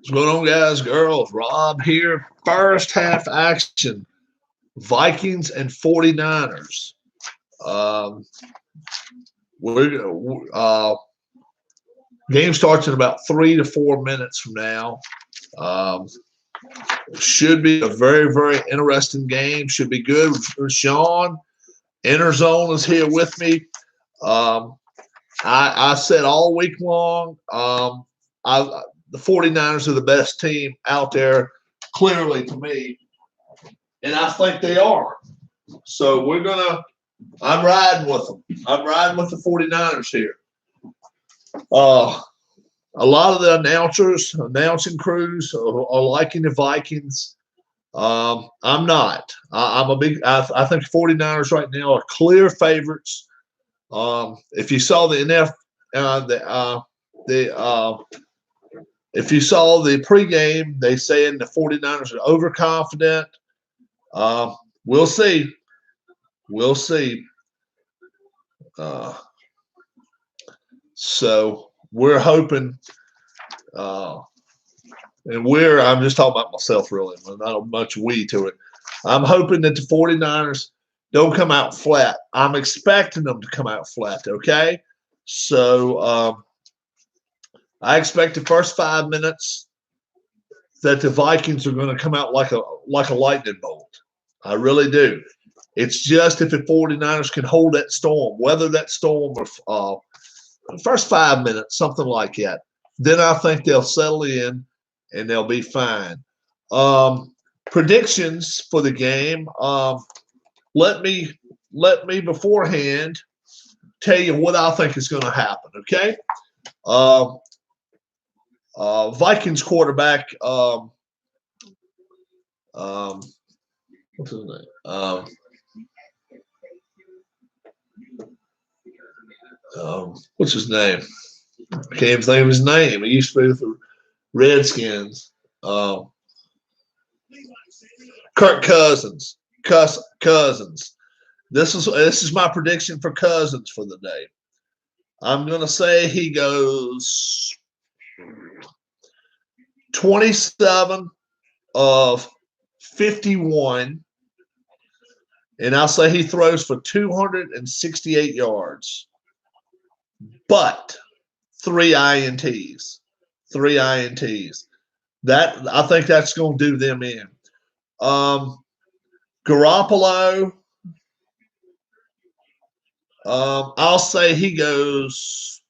What's going on, guys, girls? Rob here. First half action. Vikings and 49ers. Um, we're Game starts in about 3 to 4 minutes from now. Um, should be a very, very interesting game. Should be good. Sean, Interzone is here with me. I said all week long, the 49ers are the best team out there, clearly to me, and I think they are. So I'm riding with them. I'm riding with the 49ers here. A lot of the announcing crews are liking the Vikings. I'm not. I think the 49ers right now are clear favorites. If you saw if you saw the pregame, they saying the 49ers are overconfident. We'll see. We'll see. So we're hoping, I'm just talking about myself really, not much we to it. I'm hoping that the 49ers don't come out flat. I'm expecting them to come out flat, okay? So I expect the first 5 minutes that the Vikings are going to come out like a lightning bolt. I really do. It's just if the 49ers can hold that storm, weather that storm, or first 5 minutes, something like that, then I think they'll settle in and they'll be fine. Predictions for the game. Let me beforehand tell you what I think is going to happen. Okay. Vikings quarterback. What's his name? What's his name? I can't even think of his name. He used to be with the Redskins. Kirk Cousins. Cousins. This is my prediction for Cousins for the day. I'm gonna say he goes 27 of 51, and I'll say he throws for 268 yards, but 3 INTs. 3 INTs. That I think that's going to do them in. Garoppolo, I'll say he goes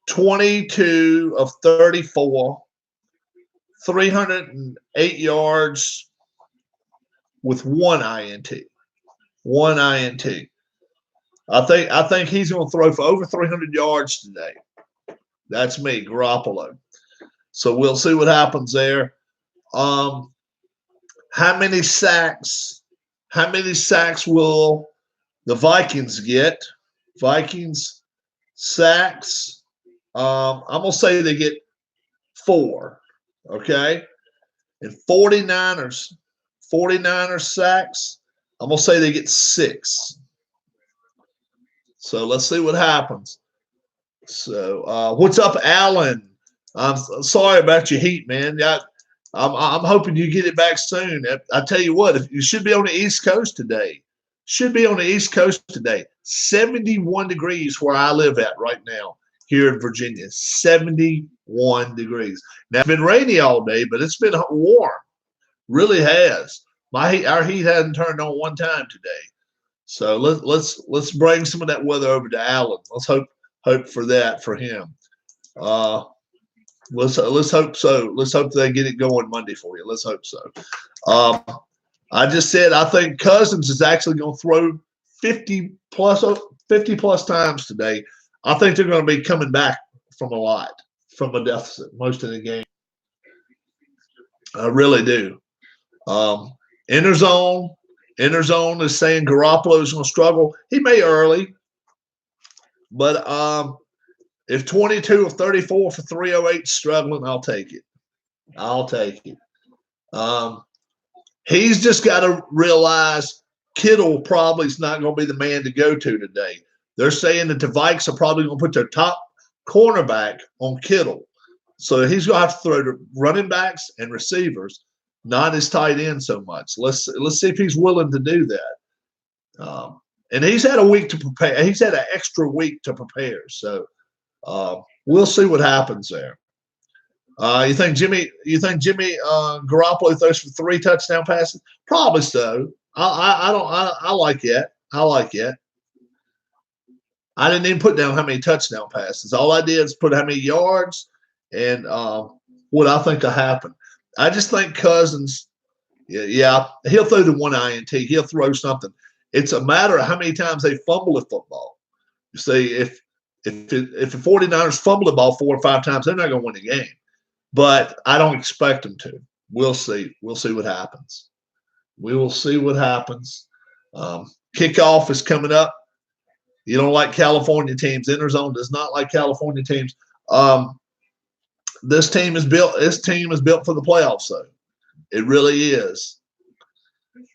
22 of 34, 308 yards with 1 INT. 1 INT. I think he's going to throw for over 300 yards today. That's me, Garoppolo. So we'll see what happens there. How many sacks? How many sacks will the Vikings get? Vikings sacks. I'm gonna say they get 4. Okay, and 49ers sacks. I'm gonna say they get 6. So let's see what happens. So what's up, Alan? I'm sorry about your heat, man. I'm hoping you get it back soon. I tell you what, you should be on the East Coast today. 71 degrees where I live at right now here in Virginia. 71 degrees. Now it's been rainy all day, but it's been warm. Really has. Our heat hasn't turned on one time today. So let's bring some of that weather over to Alan. Let's hope for that for him. Let's hope so. Let's hope they get it going Monday for you. Let's hope so. I just said I think Cousins is actually going to throw 50 plus times today. I think they're going to be coming back from a deficit most of the game. I really do. Interzone is saying Garoppolo is going to struggle. He may early, but if 22 of 34 for 308 struggling, I'll take it. He's just got to realize Kittle probably is not going to be the man to go to today. They're saying that the Vikes are probably going to put their top cornerback on Kittle. So he's going to have to throw to running backs and receivers, not his tight end so much. Let's see if he's willing to do that. And he's had a week to prepare. He's had an extra week to prepare. So we'll see what happens there. You think Jimmy Garoppolo throws for 3 touchdown passes? Probably so. I like it. I like it. I didn't even put down how many touchdown passes. All I did is put how many yards and what I think will happen. I just think Cousins, yeah, he'll throw the 1 INT. He'll throw something. It's a matter of how many times they fumble the football. You see, if the 49ers fumble the ball 4 or 5 times, they're not going to win the game. But I don't expect them to. We'll see. We'll see what happens. We will see what happens. Kickoff is coming up. You don't like California teams. Interzone does not like California teams. This team is built for the playoffs, though. It really is.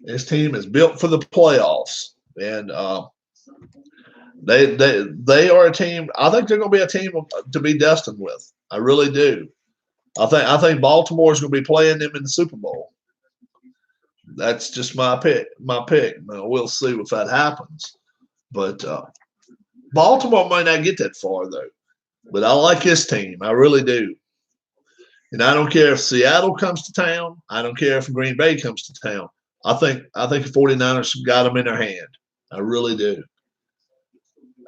This team is built for the playoffs, and they are a team. I think they're going to be a team to be destined with. I really do. I think Baltimore is going to be playing them in the Super Bowl. That's just my pick. Now, we'll see if that happens. But Baltimore might not get that far, though. But I like his team. I really do. And I don't care if Seattle comes to town. I don't care if Green Bay comes to town. I think the 49ers got them in their hand. I really do.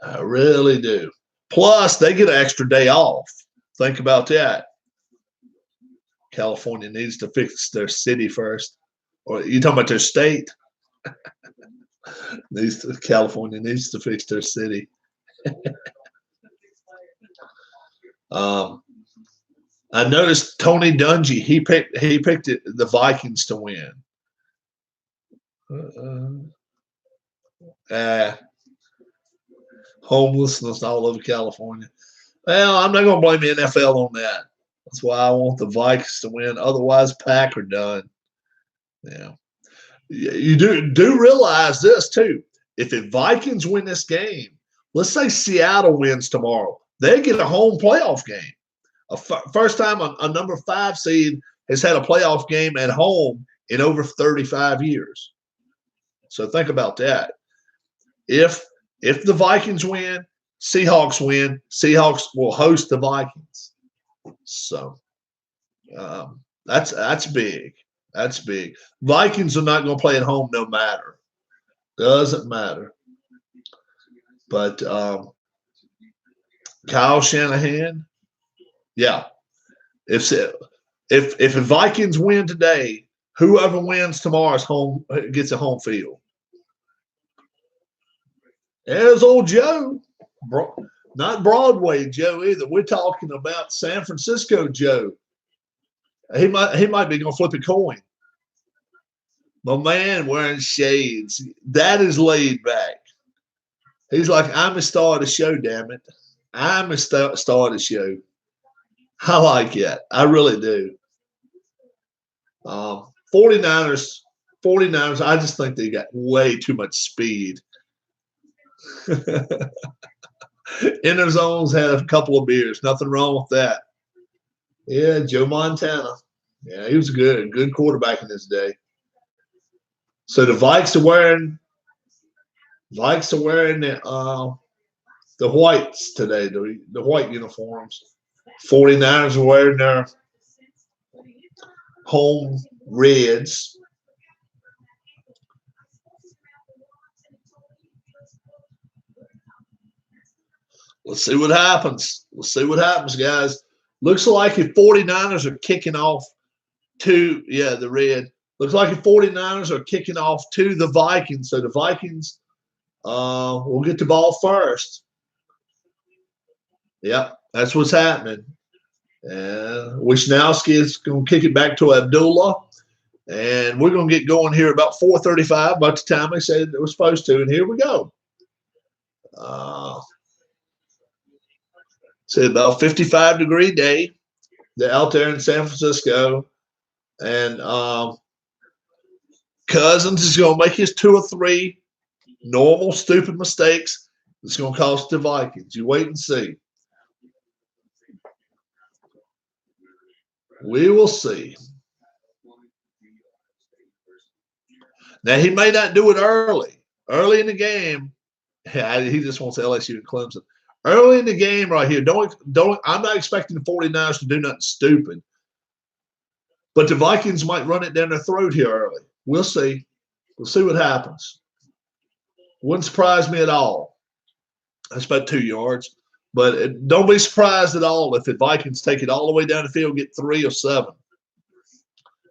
I really do. Plus, they get an extra day off. Think about that. California needs to fix their city first. Or you talking about their state? California needs to fix their city. I noticed Tony Dungy. He picked the Vikings to win. Homelessness all over California. Well, I'm not going to blame the NFL on that. That's why I want the Vikings to win. Otherwise, Pack are done. Yeah. You do realize this, too. If the Vikings win this game, let's say Seattle wins tomorrow, they get a home playoff game. First time a number 5 seed has had a playoff game at home in over 35 years. So think about that. If the Vikings win, Seahawks win, Seahawks will host the Vikings. So that's big. That's big. Vikings are not going to play at home no matter. Doesn't matter. But Kyle Shanahan, yeah. If the Vikings win today, whoever wins tomorrow's home gets a home field. There's old Joe. Not Broadway Joe either. We're talking about San Francisco Joe. He might be going to flip a coin. My man wearing shades. That is laid back. He's like, I'm a star of the show, damn it. I'm a star of the show. I like it. I really do. 49ers, I just think they got way too much speed. Interzone's had a couple of beers. Nothing wrong with that. Yeah, Joe Montana. Yeah, he was a good quarterback in his day. So the Vikes are wearing the whites today, the white uniforms. 49ers are wearing their home reds. Let's see what happens. Let's see what happens, guys. Looks like the 49ers are kicking off the red. Looks like the 49ers are kicking off to the Vikings. So the Vikings will get the ball first. Yep, that's what's happening. Wisnowski is going to kick it back to Abdullah. And we're going to get going here about 4:35, about the time they said it was supposed to. And here we go. It's about 55-degree day. They're out there in San Francisco. And Cousins is going to make his 2 or 3 normal, stupid mistakes. It's going to cost the Vikings. You wait and see. We will see. Now, he may not do it early. Early in the game, he just wants LSU and Clemson. Early in the game right here, I'm not expecting the 49ers to do nothing stupid. But the Vikings might run it down their throat here early. We'll see. We'll see what happens. Wouldn't surprise me at all. That's about 2 yards. But don't be surprised at all if the Vikings take it all the way down the field, get 3 or 7.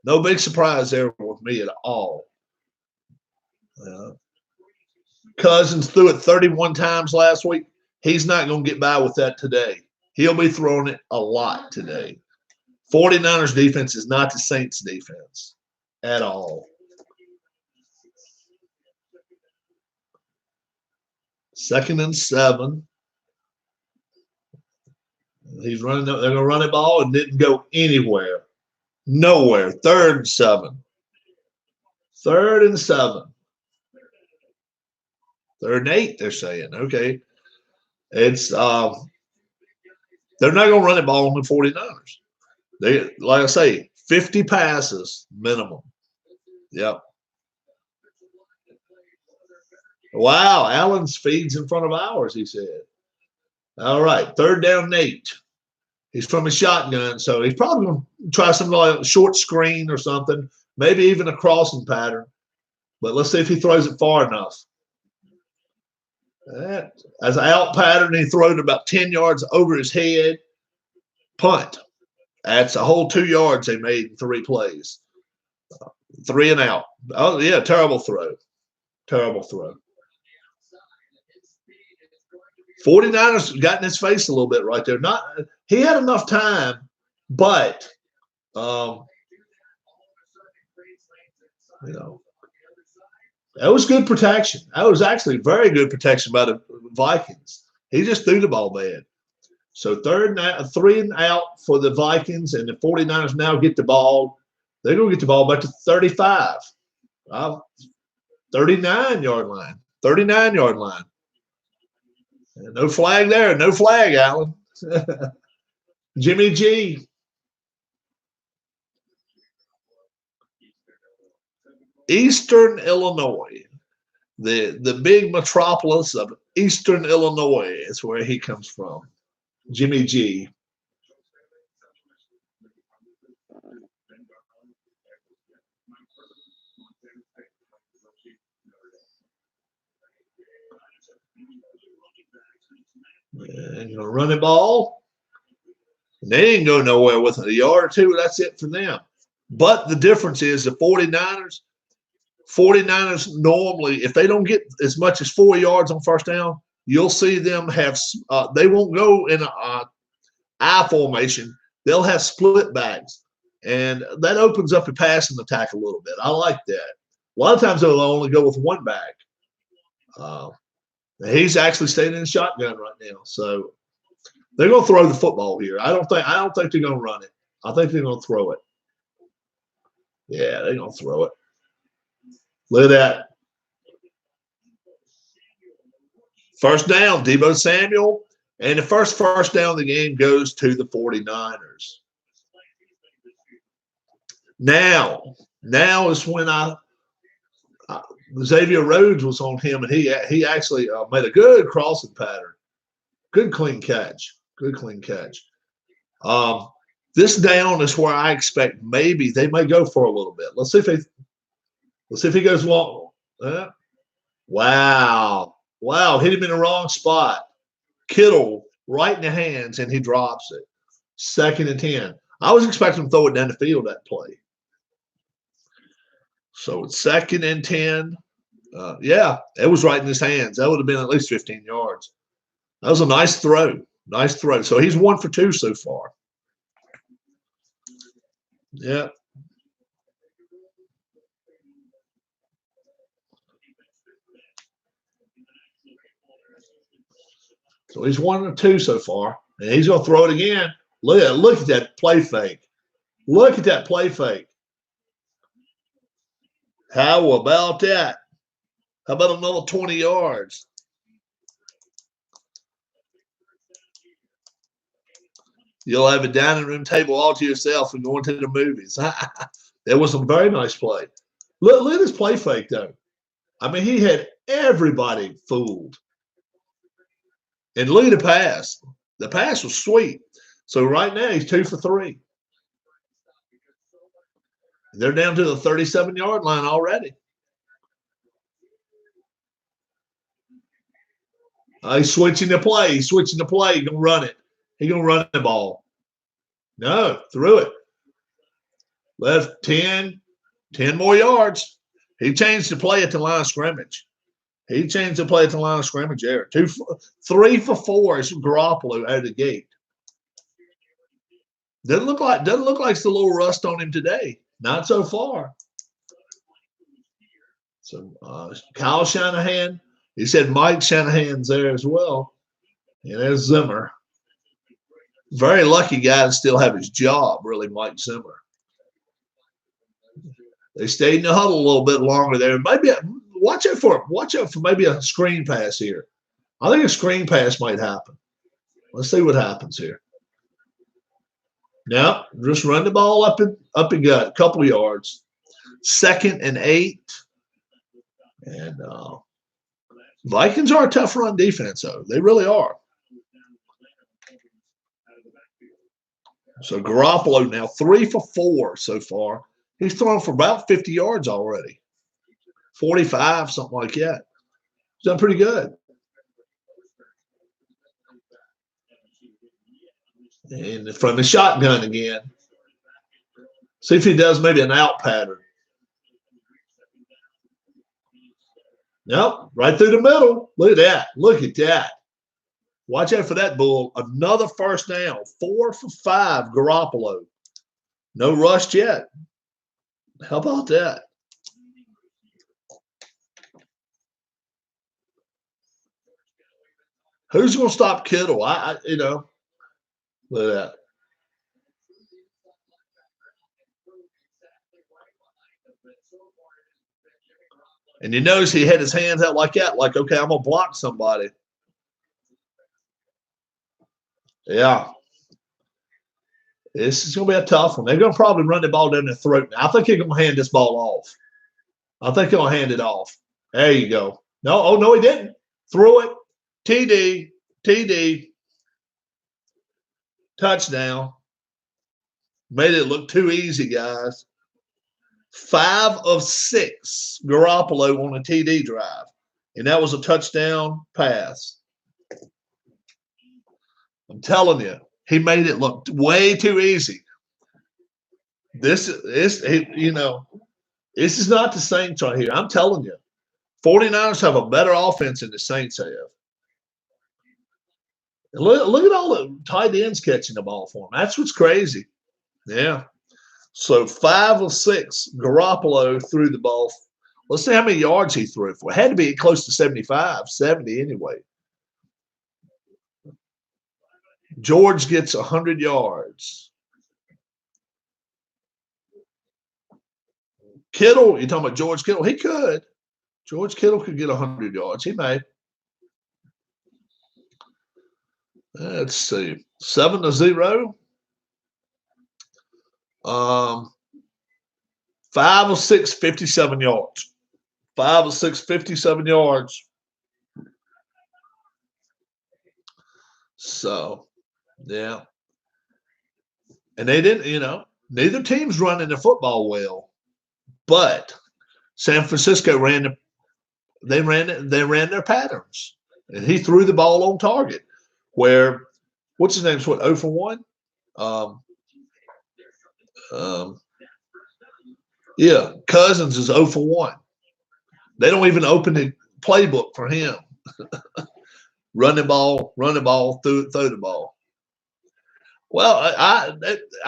No big surprise there with me at all. Cousins threw it 31 times last week. He's not going to get by with that today. He'll be throwing it a lot today. 49ers defense is not the Saints defense at all. 2nd and 7. He's running. They're going to run the ball and didn't go anywhere. Nowhere. 3rd and 7. 3rd and 7. 3rd and 8, they're saying. Okay. It's they're not going to run the ball on the 49ers. They, like I say, 50 passes minimum. Yep. Wow, Allen's feeds in front of ours, he said. All right, 3rd down and 8. He's from a shotgun, so he's probably going to try something like a short screen or something, maybe even a crossing pattern. But let's see if he throws it far enough. As an out pattern, he throws it about 10 yards over his head. Punt. That's a whole 2 yards they made in 3 plays. 3 and out. Oh, yeah, terrible throw. Terrible throw. 49ers got in his face a little bit right there. He had enough time, but that was good protection. That was actually very good protection by the Vikings. He just threw the ball bad. So 3 and out for the Vikings, and the 49ers now get the ball. They're going to get the ball back to 35. 39-yard line. 39-yard line. No flag there. No flag, Allen. Jimmy G. Eastern Illinois. The big metropolis of Eastern Illinois is where he comes from. Jimmy G. And you're going to run the ball. And they ain't go nowhere with it. A yard or two, that's it for them. But the difference is the 49ers normally, if they don't get as much as 4 yards on 1st down, you'll see them have they won't go in a I formation. They'll have split backs. And that opens up the passing attack a little bit. I like that. A lot of times they'll only go with 1 back. He's actually staying in the shotgun right now. So they're going to throw the football here. I don't think they're going to run it. I think they're going to throw it. Yeah, they're going to throw it. Look at that. 1st down, Deebo Samuel. And the first down of the game goes to the 49ers. Now is when Xavier Rhodes was on him, and he actually made a good crossing pattern. Good clean catch. Good clean catch. This down is where I expect maybe they may go for a little bit. Let's see if he goes long. Wow. Hit him in the wrong spot. Kittle right in the hands, and he drops it. 2nd and 10. I was expecting him to throw it down the field that play. So it's 2nd and 10. Yeah, it was right in his hands. That would have been at least 15 yards. That was a nice throw. Nice throw. So he's 1 for 2 so far. Yeah. So he's 1 or 2 so far. And he's going to throw it again. Look at that play fake. Look at that play fake. How about that? How about another 20 yards? You'll have a dining room table all to yourself and going to the movies. There was some very nice play. Look at his play fake, though. I mean, he had everybody fooled. And look at the pass. The pass was sweet. So right now he's 2 for 3. They're down to the 37-yard line already. He's switching the play. He's switching the play. He's going to run it. He's going to run the ball. No, threw it. Left 10 more yards. He changed the play at the line of scrimmage. He changed the play at the line of scrimmage there. 3 for 4 is Garoppolo out of the gate. Doesn't look like it's a little rust on him today. Not so far. So Kyle Shanahan, he said Mike Shanahan's there as well. And there's Zimmer. Very lucky guy to still have his job, really, Mike Zimmer. They stayed in the huddle a little bit longer there. Maybe watch out for maybe a screen pass here. I think a screen pass might happen. Let's see what happens here. Now, just run the ball up and gut, a couple yards. 2nd and 8. And Vikings are a tough run defense, though. They really are. So Garoppolo now 3 for 4 so far. He's thrown for about 50 yards already. 45, something like that. He's done pretty good. And from the shotgun again. See if he does maybe an out pattern. Nope, right through the middle. Look at that. Look at that. Watch out for that bull. Another first down. 4 for 5, Garoppolo. No rush yet. How about that? Who's going to stop Kittle? Look at that. And you notice he had his hands out like that, like, okay, I'm going to block somebody. Yeah. This is going to be a tough one. They're going to probably run the ball down their throat now. I think they're going to hand this ball off. I think they'll hand it off. There you go. No, oh, no, he didn't. Threw it. TD. Touchdown. Made it look too easy, guys. 5 of 6, Garoppolo on a TD drive. And that was a touchdown pass. I'm telling you, he made it look way too easy. This is not the Saints right here. I'm telling you. 49ers have a better offense than the Saints have. Look at all the tight ends catching the ball for them. That's what's crazy. Yeah. So 5 of 6, Garoppolo threw the ball. Let's see how many yards he threw for. It had to be close to 75, 70 anyway. George gets 100 yards. Kittle, you're talking about George Kittle? He could. George Kittle could get 100 yards. He may. Let's see. 7-0. 5 of 6, 57 yards. 5 of 6, 57 yards. So, yeah. And they didn't, neither team's running the football well. But San Francisco ran their patterns. And he threw the ball on target. Where, what's his name? 0 for 1? Yeah, Cousins is 0 for 1. They don't even open the playbook for him. Run the ball, throw the ball. Well, I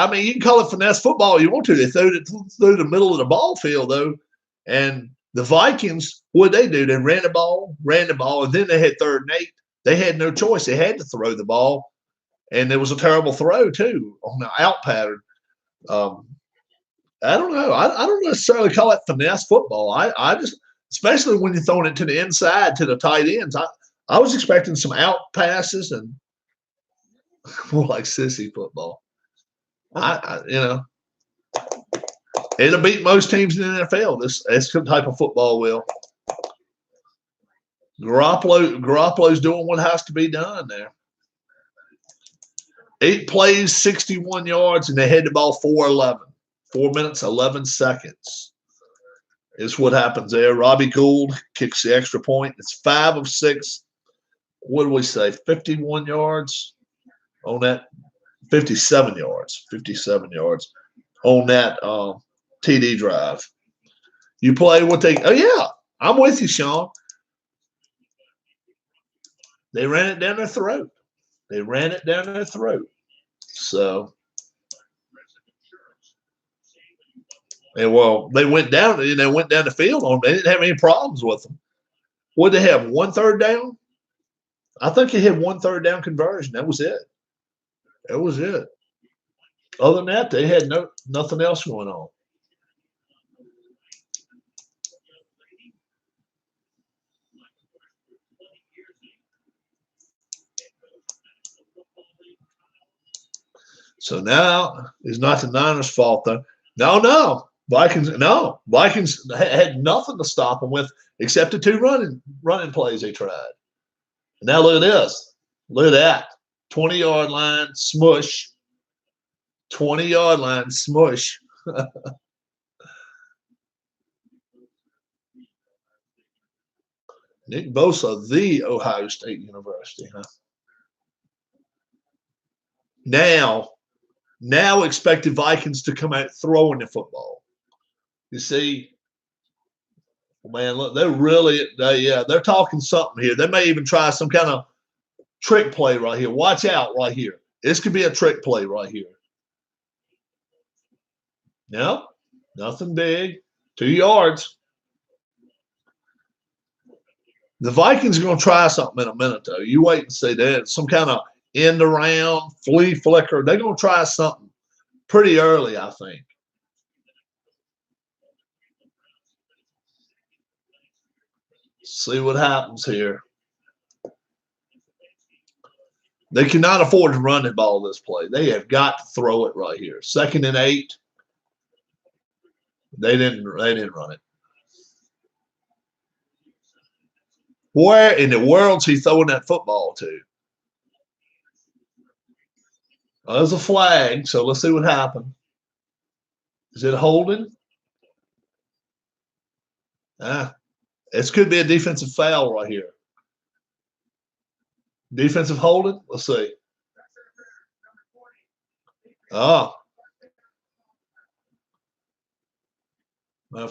mean, you can call it finesse football you want to. They threw it through the middle of the ball field, though. And the Vikings, what did they do? They ran the ball, and then they had 3rd and 8. They had no choice. They had to throw the ball. And there was a terrible throw, too, on the out pattern. I don't know. I don't necessarily call it finesse football. I just, especially when you're throwing it to the inside, to the tight ends, I was expecting some out passes, and More like sissy football. It'll beat most teams in the NFL. This type of football will. Garoppolo's doing what has to be done there. 8 plays, 61 yards, and they had the ball 4-11. 4 minutes, 11 seconds is what happens there. Robbie Gould kicks the extra point. It's 5 of 6. What do we say? 51 yards on that. 57 yards. 57 yards on that TD drive. You play what they – oh, yeah. I'm with you, Sean. They ran it down their throat. They ran it down their throat. So, and well, they went down the field on them. They didn't have any problems with them. What did they have? 1 third down? I think they had 1 third down conversion. That was it. That was it. Other than that, they had nothing else going on. So now it's not the Niners' fault, though. No. Vikings had nothing to stop them with except the 2 running plays they tried. And now look at this. Look at that. 20-yard line, smush. 20-yard line, smush. Nick Bosa, the Ohio State University, huh? Now expect the Vikings to come out throwing the football. You see, man, look, they're talking something here. They may even try some kind of trick play right here. Watch out right here. This could be a trick play right here. No, nothing big. 2 yards. The Vikings are going to try something in a minute, though. You wait and see that. Some kind of end around, flea flicker. They're going to try something pretty early, I think. See what happens here. They cannot afford to run the ball this play. They have got to throw it right here. 2nd and 8. They didn't run it. Where in the world's he throwing that football to? Well, there's a flag, so let's see what happened. Is it holding? This could be a defensive foul right here. Defensive holding? Let's see.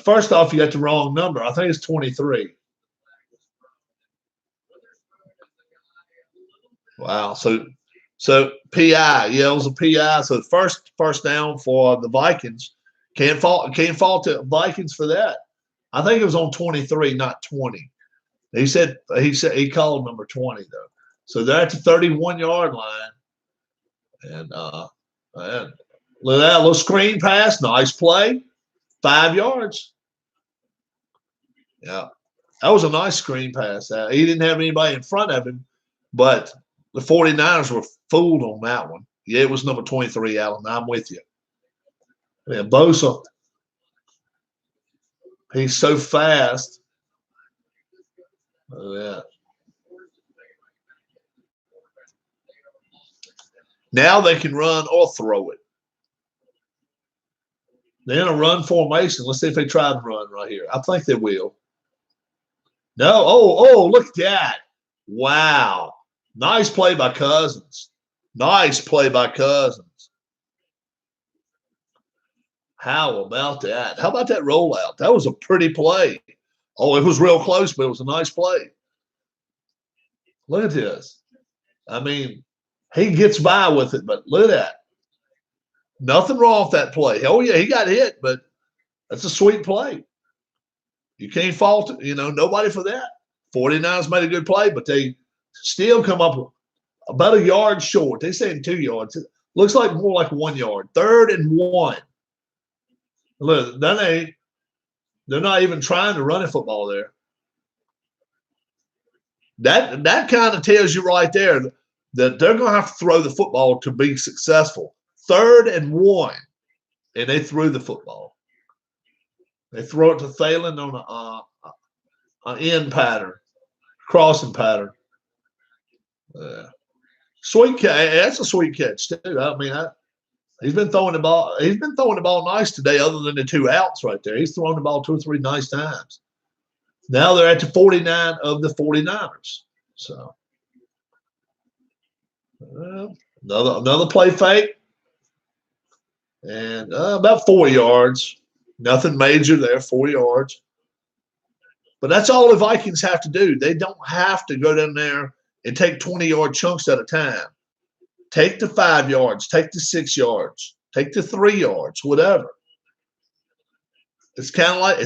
First off, you got the wrong number. I think it's 23. Wow. So PI. Yeah, it was a PI. So first down for the Vikings. Can't fault the Vikings for that. I think it was on 23, not 20. He called number 20 though. So they're at the 31-yard line. And look at that little screen pass. Nice play. 5 yards. Yeah. That was a nice screen pass. He didn't have anybody in front of him, but the 49ers were fooled on that one. Yeah, it was number 23, Allen. I'm with you. Yeah, Bosa. He's so fast. Yeah. Now they can run or throw it. They're in a run formation. Let's see if they try to run right here. I think they will. No. Oh, look at that. Wow. Nice play by Cousins. Nice play by Cousins. How about that? How about that rollout? That was a pretty play. Oh, it was real close, but it was a nice play. Look at this. I mean, he gets by with it, but look at that. Nothing wrong with that play. Oh, yeah, he got hit, but that's a sweet play. You can't fault it. Nobody for that. 49ers made a good play, but they still come up about a yard short. They're saying 2 yards. It looks like more like 1 yard. 3rd and 1. Look, they're not even trying to run a football there. That kind of tells you right there. that they're going to have to throw the football to be successful. 3rd and 1, and they threw the football. They throw it to Thalen on an end pattern, crossing pattern. Sweet catch. That's a sweet catch too. I mean, he's been throwing the ball. He's been throwing the ball nice today, other than the 2 outs right there. He's throwing the ball 2 or 3 nice times. Now they're at the 49 of the 49ers. So another play fake, and about 4 yards. Nothing major there, 4 yards. But that's all the Vikings have to do. They don't have to go down there and take 20-yard chunks at a time. Take the 5 yards, take the 6 yards, take the 3 yards, whatever. It's kind of like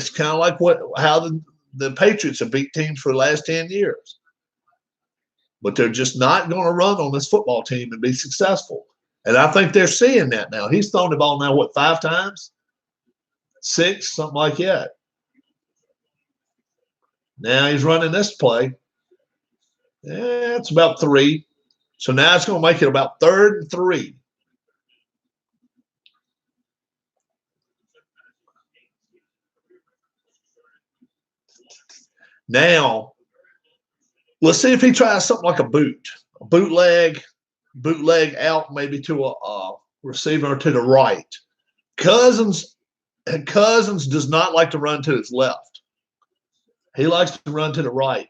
how the Patriots have beat teams for the last 10 years. But they're just not going to run on this football team and be successful. And I think they're seeing that now. He's thrown the ball now, 5 times? 6, something like that. Now he's running this play. It's about 3. So now it's going to make it about 3rd and 3. Now, let's see if he tries something like a bootleg out maybe to a receiver to the right. Cousins does not like to run to his left. He likes to run to the right.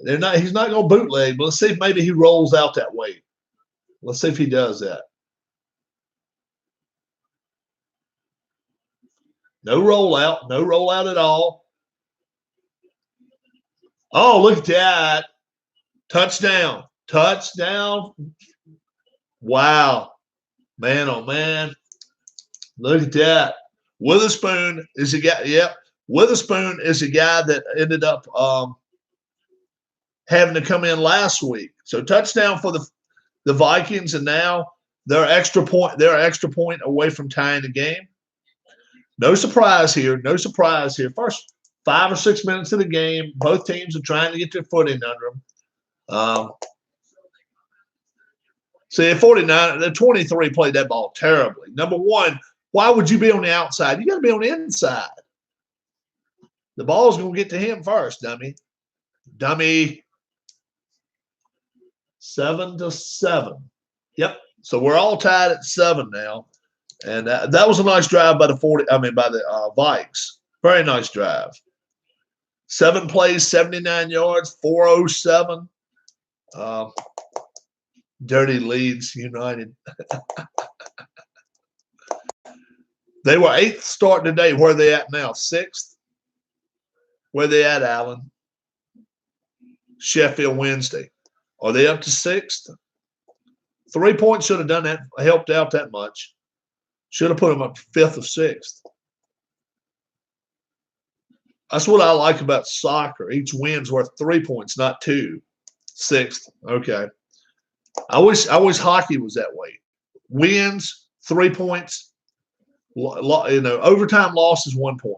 He's not going to bootleg, but let's see if maybe he rolls out that way. Let's see if he does that. No rollout at all. Oh, look at that. Touchdown. Wow. Man, oh, man. Look at that. Witherspoon is the guy. Yep. Witherspoon is the guy that ended up having to come in last week. So touchdown for the Vikings, and now they're extra point away from tying the game. No surprise here. First 5 or 6 minutes of the game, both teams are trying to get their footing under them. See, 49, the 23 played that ball terribly. Number one, why would you be on the outside? You got to be on the inside. The ball's going to get to him first, dummy. 7-7. Yep. So we're all tied at 7 now, and that was a nice drive by the Vikes. Very nice drive. 7 plays, 79 yards, 407. Dirty Leeds United. They were 8th start today. Where are they at now? 6th? Where are they at, Allen? Sheffield Wednesday. Are they up to 6th? 3 points should have done that, helped out that much. Should have put them up to 5th or 6th. That's what I like about soccer. Each win's worth 3 points, not 2. 6th. Okay. I wish hockey was that way. Wins, 3 points. Overtime loss is 1 point.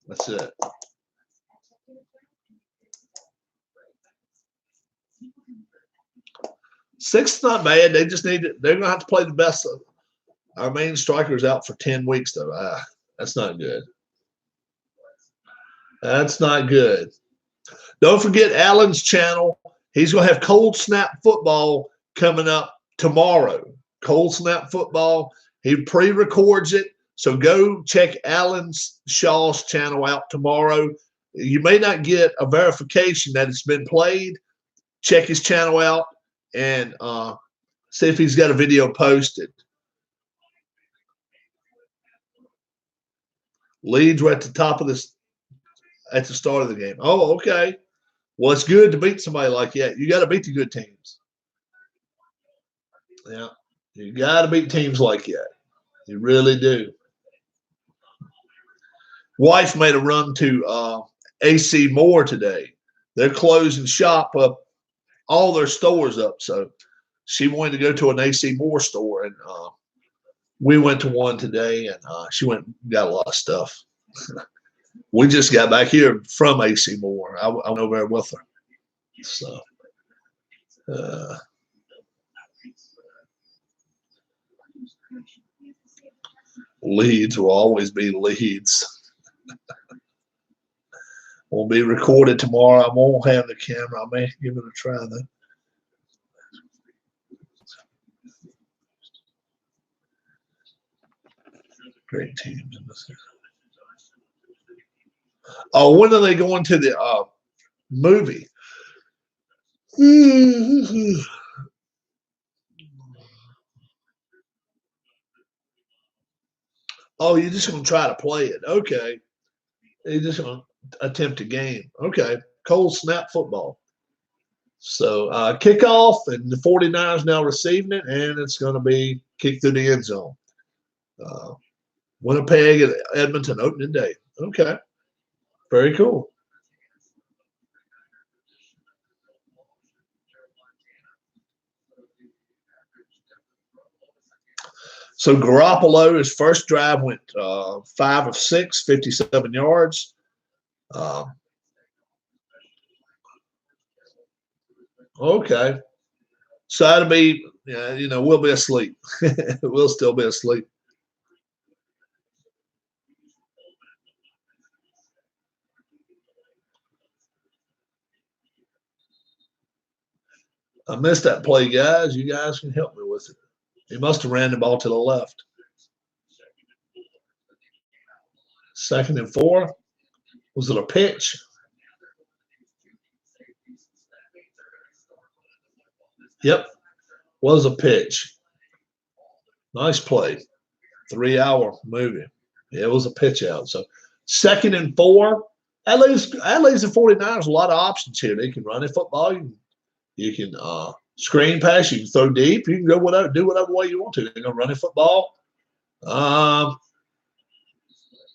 That's it. Sixth, not bad. They just they're going to have to play the best of them. Our main striker's out for 10 weeks, though. That's not good. That's not good. Don't forget Allen's channel. He's going to have Cold Snap Football coming up tomorrow. Cold Snap Football. He pre-records it. So go check Alan Shaw's channel out tomorrow. You may not get a verification that it's been played. Check his channel out and see if he's got a video posted. Leeds were at the top of this at the start of the game. Oh, okay. Well, it's good to beat somebody like that. You got to beat the good teams. Yeah, you got to beat teams like that. You really do. Wife made a run to AC Moore today. They're closing shop up, all their stores up. So she wanted to go to an AC Moore store, and we went to one today, and she went and got a lot of stuff. We just got back here from AC Moore. I went over there with her. So, Leads will always be leads. Will be recorded tomorrow. I won't have the camera. I may give it a try though. Great teams in this. Oh, when are they going to the movie? Oh, you're just going to try to play it. Okay. You're just going to attempt a game. Okay. Cold snap football. So kickoff, and the 49ers now receiving it, and it's going to be kicked through the end zone. Winnipeg and Edmonton opening day. Okay. Very cool. So Garoppolo, his first drive went 5 of 6, 57 yards. Okay. So that'll be, we'll be asleep. We'll still be asleep. I missed that play, guys. You guys can help me with it. He must have ran the ball to the left. 2nd and 4. Was it a pitch? Yep. Was a pitch. Nice play. 3-hour movie. Yeah, it was a pitch out. So 2nd and 4. That leaves the 49ers a lot of options here. They can run a football. You can screen pass. You can throw deep. You can do whatever way you want to. They're going to run a football.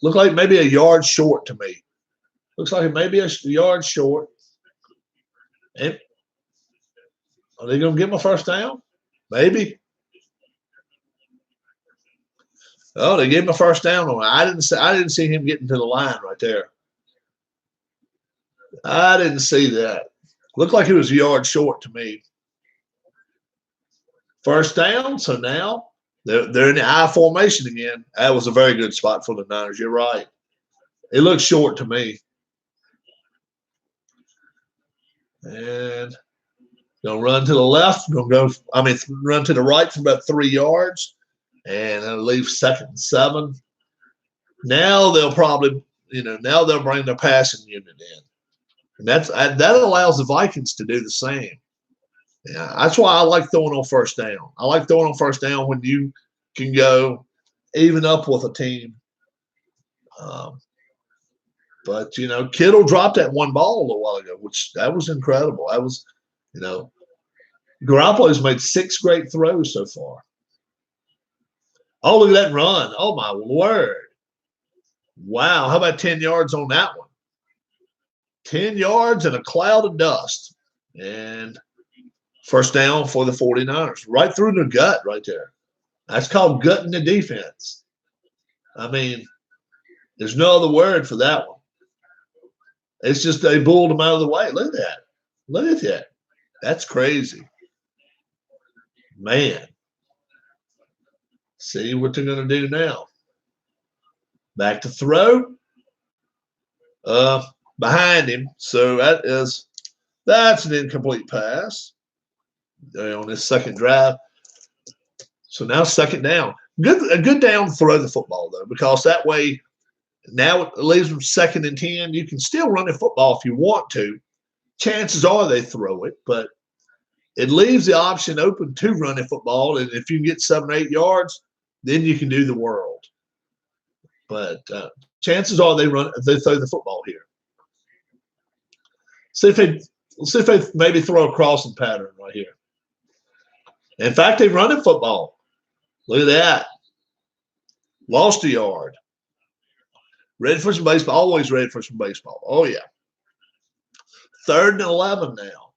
Look like maybe a yard short to me. Looks like it may be a yard short. And are they going to give him a first down? Maybe. Oh, they gave him a first down on it. I didn't see him getting to the line right there. I didn't see that. Looked like it was a yard short to me. First down. So now they're in the I formation again. That was a very good spot for the Niners. You're right. It looks short to me. And gonna run to the left. Run to the right for about 3 yards, and it'll leave 2nd and 7. Now they'll probably, now they'll bring their passing unit in, and that allows the Vikings to do the same. Yeah, that's why I like throwing on first down. I like throwing on first down when you can go even up with a team. But Kittle dropped that one ball a little while ago, which that was incredible. That was, Garoppolo's made 6 great throws so far. Oh, look at that run. Oh, my word. Wow. How about 10 yards on that one? 10 yards and a cloud of dust. And first down for the 49ers. Right through the gut right there. That's called gutting the defense. I mean, there's no other word for that one. It's just they bulled them out of the way. Look at that. Look at that. That's crazy. Man. See what they're going to do now. Back to throw. Behind him. So that's an incomplete pass on this second drive. So now 2nd down. A good down to throw the football, though, because that way now it leaves them 2nd and 10. You can still run the football if you want to. Chances are they throw it, but it leaves the option open to run the football. And if you can get 7 or 8 yards, then you can do the world. But chances are they throw the football here. See if they maybe throw a crossing pattern right here. In fact, they've run a football. Look at that. Lost a yard. Ready for some baseball. Always ready for some baseball. Oh, yeah. 3rd and 11 now.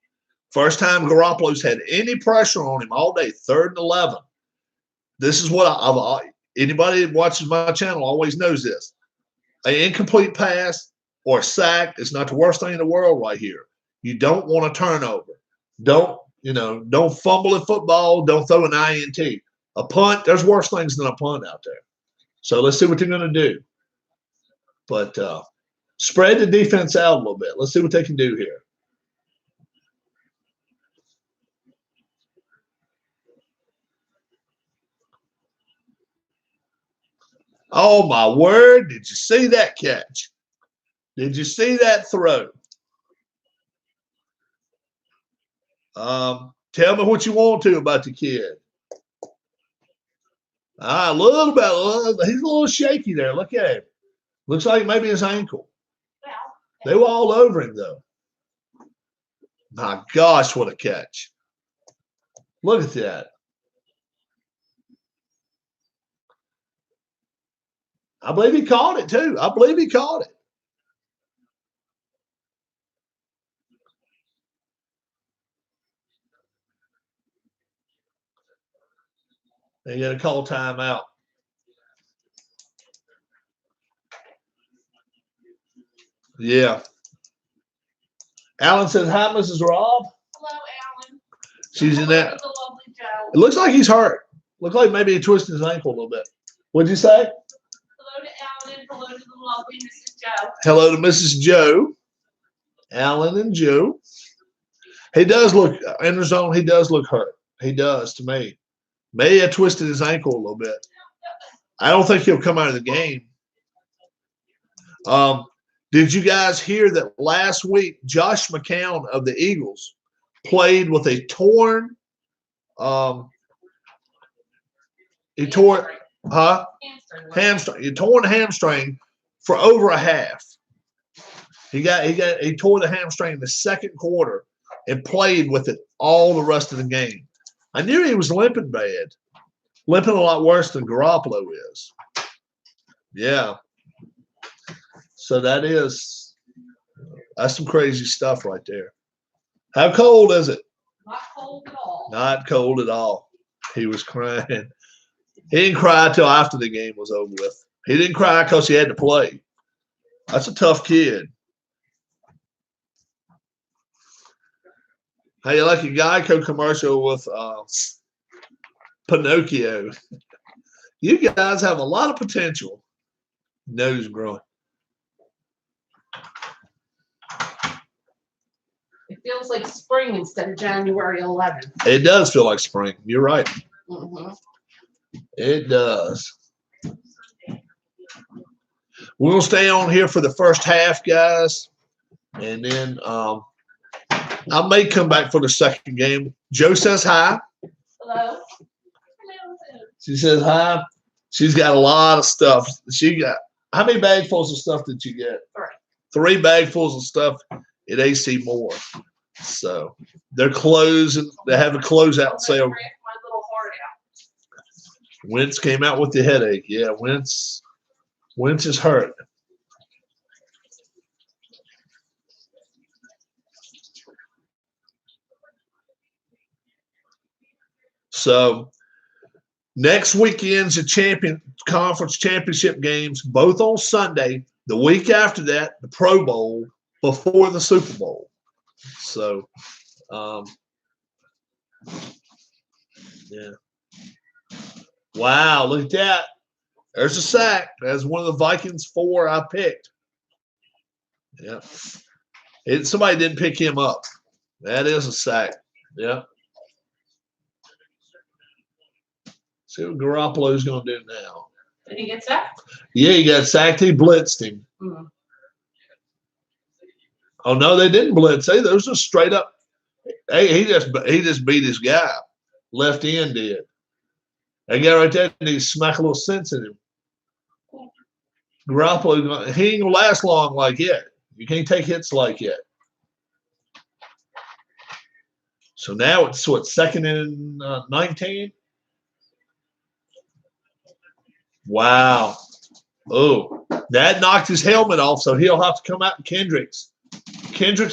First time Garoppolo's had any pressure on him all day. 3rd and 11. This is what anybody that watches my channel always knows this. An incomplete pass or a sack is not the worst thing in the world right here. You don't want a turnover. Don't fumble in football. Don't throw an INT. A punt, there's worse things than a punt out there. So let's see what they're going to do. But spread the defense out a little bit. Let's see what they can do here. Oh, my word. Did you see that catch? Did you see that throw? Tell me what you want to about the kid. A little bit. He's a little shaky there. Look at him. Looks like maybe his ankle. They were all over him, though. My gosh, what a catch. Look at that. I believe he caught it, too. I believe he caught it. They got to call timeout. Yeah. Alan says, hi, Mrs. Rob. Hello, Alan. She's in that. The lovely Joe. It looks like he's hurt. Looks like maybe he twisted his ankle a little bit. What'd you say? Hello to Alan. Hello to the lovely Mrs. Joe. Hello to Mrs. Joe. Alan and Joe. He does look in the zone. He does look hurt. He does to me. May have twisted his ankle a little bit. I don't think he'll come out of the game. Did you guys hear that last week Josh McCown of the Eagles played with a torn he tore hamstring. He torn hamstring for over a half. He tore the hamstring in the second quarter and played with it all the rest of the game. I knew he was limping bad. Limping a lot worse than Garoppolo is. Yeah. So that's some crazy stuff right there. How cold is it? Not cold at all. Not cold at all. He was crying. He didn't cry until after the game was over with. He didn't cry because he had to play. That's a tough kid. How you like a Geico commercial with Pinocchio? You guys have a lot of potential. Nose growing. It feels like spring instead of January 11th. It does feel like spring. You're right. Mm-hmm. It does. We're going to stay on here for the first half, guys. And then I may come back for the second game. Joe says hi. Hello. She says hi. She's got a lot of stuff. How many bagfuls of stuff did you get? 3 bagfuls of stuff at AC Moore. So they're closing. They have a closeout sale. My little heart out. Wentz came out with the headache. Yeah, Wentz is hurt. So next weekend's the conference championship games, both on Sunday. The week after that, the Pro Bowl before the Super Bowl. So, yeah. Wow, look at that. There's a sack. That's one of the Vikings 4 I picked. Yeah. Somebody didn't pick him up. That is a sack. Yeah. See what Garoppolo's going to do now. Did he get sacked? Yeah, he got sacked. He blitzed him. Mm-hmm. Oh no, they didn't blitz. Hey, those are straight up. Hey, he just beat his guy. Left end did. That guy right there needs to smack a little sense in him. Garoppolo, he ain't gonna last long like that. You can't take hits like that. So now it's what, 2nd and 19? Wow. Oh, that knocked his helmet off, so he'll have to come out. Kendricks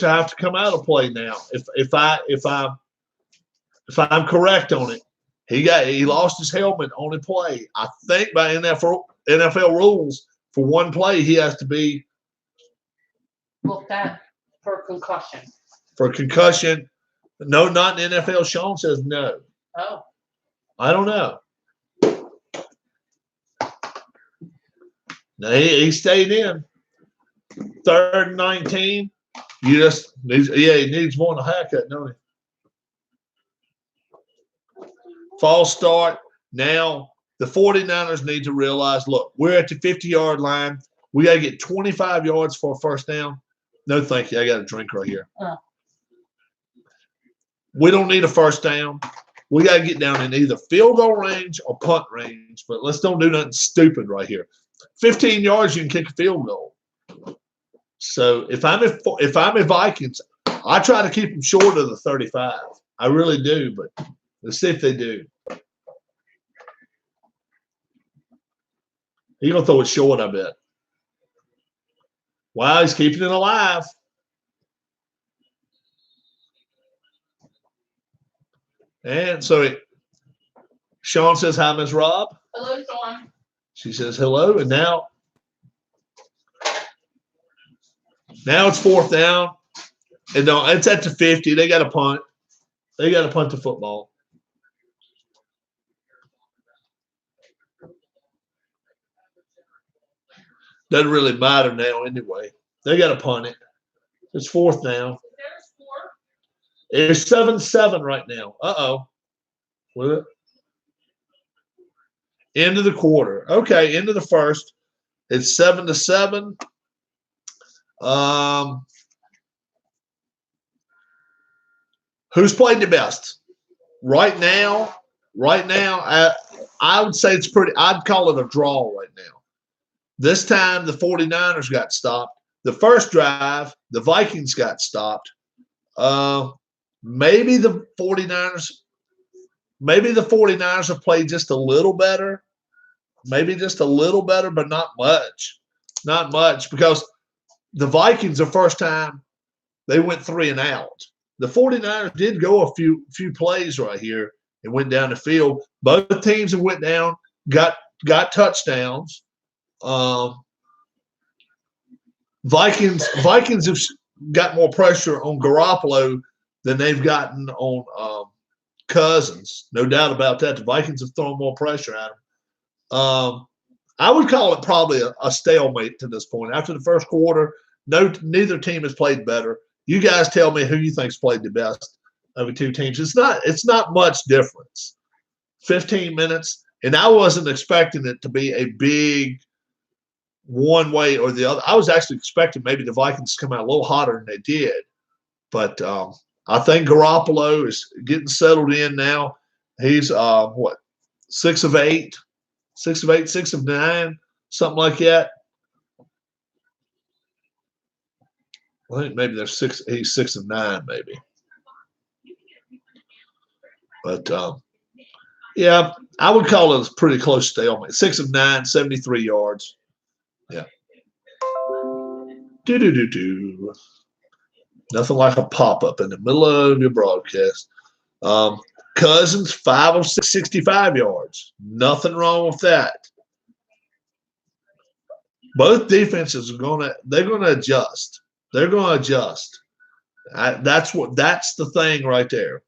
will have to come out of play now. If I'm correct on it, he lost his helmet on a play. I think by NFL rules, for one play he has to be Looked at for concussion. For concussion. No, not in the NFL. Sean says no. Oh. I don't know. No, he stayed in. 3rd and 19. You just needs, yeah, he needs more than a haircut, don't he? False start. Now the 49ers need to realize, look, we're at the 50-yard line. We got to get 25 yards for a first down. No, thank you. I got a drink right here. We don't need a first down. We got to get down in either field goal range or punt range, but let's don't do nothing stupid right here. 15 yards, you can kick a field goal. So if I'm a Vikings, I try to keep them short of the 35. I really do, but let's see if they do. He's going to throw it short, I bet. Wow, he's keeping it alive. And so Sean says, hi, Ms. Rob. Hello, Sean. She says hello, and now it's 4th down. And no, it's at the 50. They got to punt. They got to punt the football. Doesn't really matter now anyway. They got to punt it. It's 4th down. It's 7-7 right now. Uh-oh. What? End of the quarter. Okay, end of the first. It's 7-7. Who's played the best? Right now, I would say it's pretty – I'd call it a draw right now. This time, the 49ers got stopped. The first drive, the Vikings got stopped. Maybe the 49ers have played just a little better. Maybe just a little better, but not much. Not much, because the Vikings, the first time, they went 3 and out. The 49ers did go a few plays right here and went down the field. Both teams that went down got touchdowns. Vikings have got more pressure on Garoppolo than they've gotten on Cousins. No doubt about that. The Vikings have thrown more pressure at him. I would call it probably a stalemate to this point. After the first quarter, neither team has played better. You guys tell me who you think's played the best of the two teams. It's not much difference. 15 minutes, and I wasn't expecting it to be a big one way or the other. I was actually expecting maybe the Vikings to come out a little hotter than they did. But I think Garoppolo is getting settled in now. He's 6 of 8, 6 of 9, something like that. I think maybe there's 6. He's 6 of 9, maybe. But yeah, I would call it a pretty close stalemate. 6 of 9, 73 yards. Yeah. Do. Nothing like a pop-up in the middle of your broadcast. Cousins, 5 of 6, 65 yards. Nothing wrong with that. Both defenses they're gonna adjust. They're gonna adjust. That's the thing right there.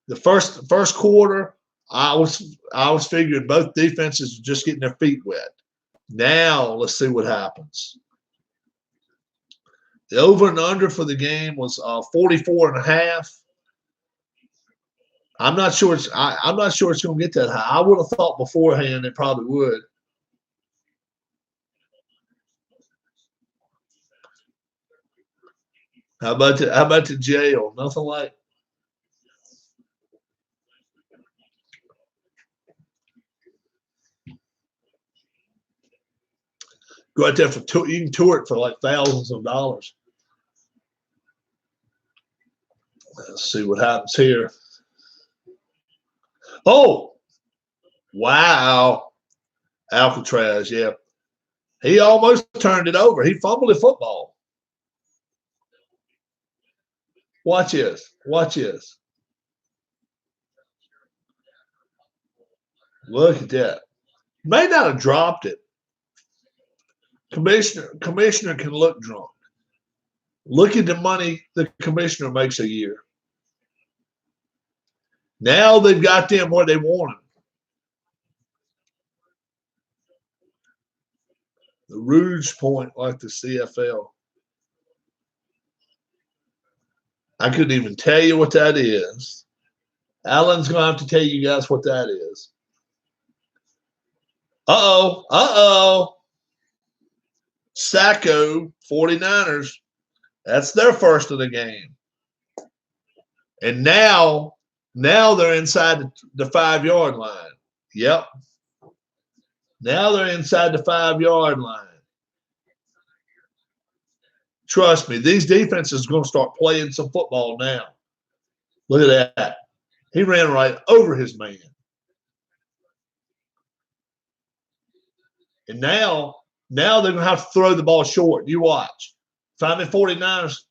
The first quarter, I was figuring both defenses were just getting their feet wet. Now let's see what happens. The over and under for the game was 44.5. I'm not sure it's going to get that high. I would have thought beforehand it probably would. How about the jail? Nothing like. Go out there you can tour it for like thousands of dollars. Let's see what happens here. Oh, wow. Alcatraz, yeah. He almost turned it over. He fumbled the football. Watch this. Watch this. Look at that. May not have dropped it. Commissioner can look drunk. Look at the money the commissioner makes a year. Now they've got them where they want them. The Rouge Point, like the CFL. I couldn't even tell you what that is. Alan's going to have to tell you guys what that is. Uh-oh. Uh-oh. Sacco 49ers. That's their first of the game. And now they're inside the 5-yard line. Yep. Now they're inside the 5-yard line. Trust me, these defenses are going to start playing some football now. Look at that. He ran right over his man. And now they're going to have to throw the ball short. You watch. If I'm at 49ers,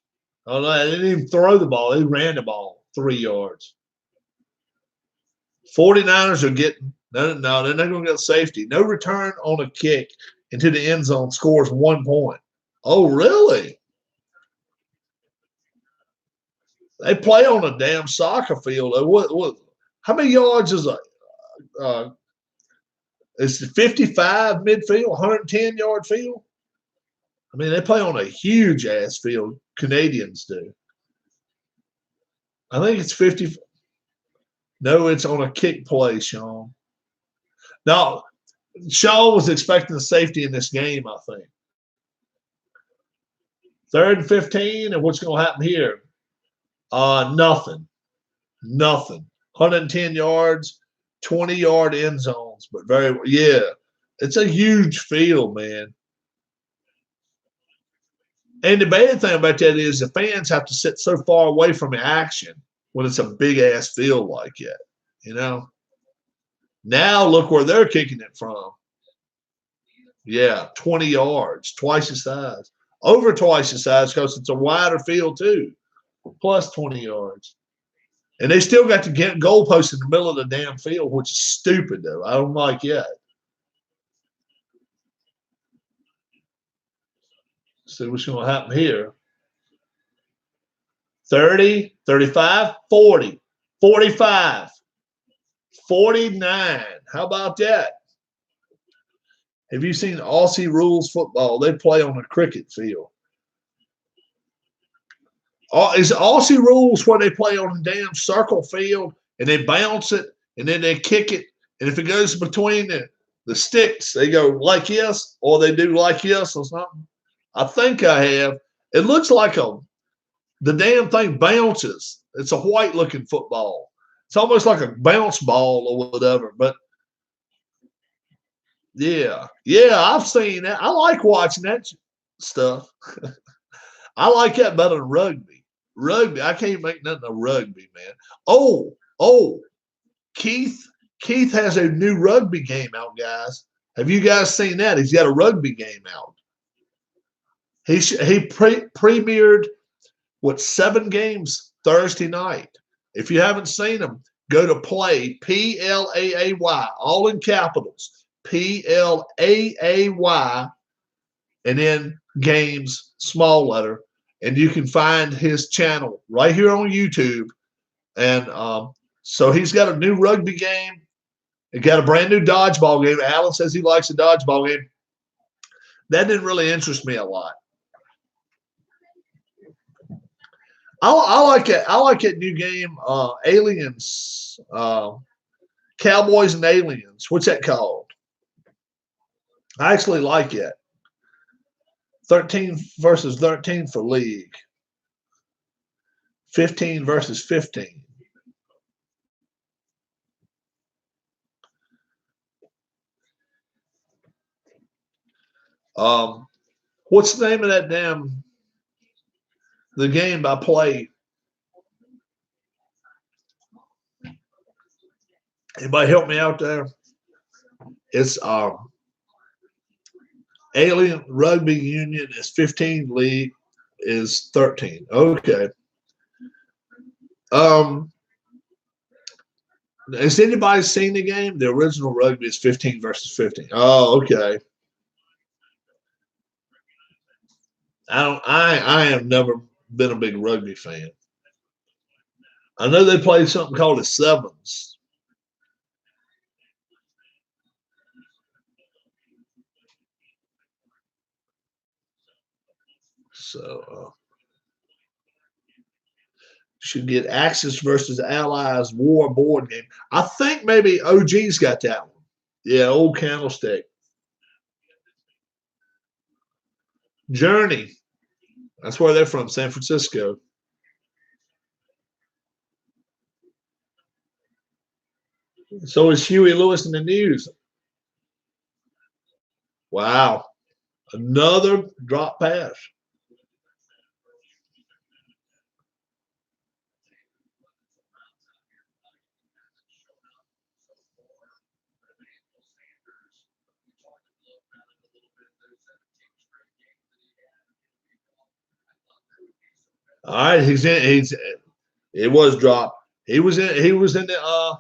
oh, no, they didn't even throw the ball. They ran the ball 3 yards. 49ers are getting – no, they're not going to get safety. No return on a kick into the end zone scores 1 point. Oh, really? They play on a damn soccer field. How many yards is it's 55 midfield, 110-yard field? I mean, they play on a huge-ass field. Canadians do. I think it's 50. No, it's on a kick play, Sean. Now, Sean was expecting a safety in this game, I think. 3rd and 15, and what's going to happen here? Nothing. 110 yards, 20-yard end zones, but it's a huge field, man. And the bad thing about that is the fans have to sit so far away from the action when it's a big-ass field like that, you know? Now look where they're kicking it from. Yeah, 20 yards, twice the size. Over twice the size because it's a wider field too, plus 20 yards. And they still got to get goalposts in the middle of the damn field, which is stupid, though. I don't like that. See what's going to happen here. 30, 35, 40, 45, 49. How about that? Have you seen Aussie rules football? They play on a cricket field. Is Aussie rules where they play on a damn circle field and they bounce it and then they kick it, and if it goes between the sticks, they go like this, or they do like this or something? I think I have. It looks like the damn thing bounces. It's a white-looking football. It's almost like a bounce ball or whatever, but yeah, I've seen that. I like watching that stuff. I like that better than rugby. Rugby, I can't make nothing of rugby, man. Oh, Keith has a new rugby game out, guys. Have you guys seen that? He's got a rugby game out. He premiered 7 games Thursday night. If you haven't seen them, go to Play, P-L-A-A-Y, all in capitals, P-L-A-A-Y, and then games, small letter, and you can find his channel right here on YouTube. And so he's got a new rugby game. He got a brand new dodgeball game. Alan says he likes a dodgeball game. That didn't really interest me a lot. I like it. I like that new game, Aliens, Cowboys and Aliens. What's that called? I actually like it. 13 versus 13 for league. 15 versus 15. What's the name of that the game I play? Anybody help me out there? It's Alien Rugby Union is 15, league is 13. Okay. Has anybody seen the game? The original rugby is 15 versus 15. Oh, okay. I have never been a big rugby fan. I know they play something called the sevens. So should get Axis versus Allies War board game. I think maybe OG's got that one. Yeah, old Candlestick. Journey. That's where they're from, San Francisco. So is Huey Lewis in the news. Wow. Another drop pass. All right, it was dropped. He was in the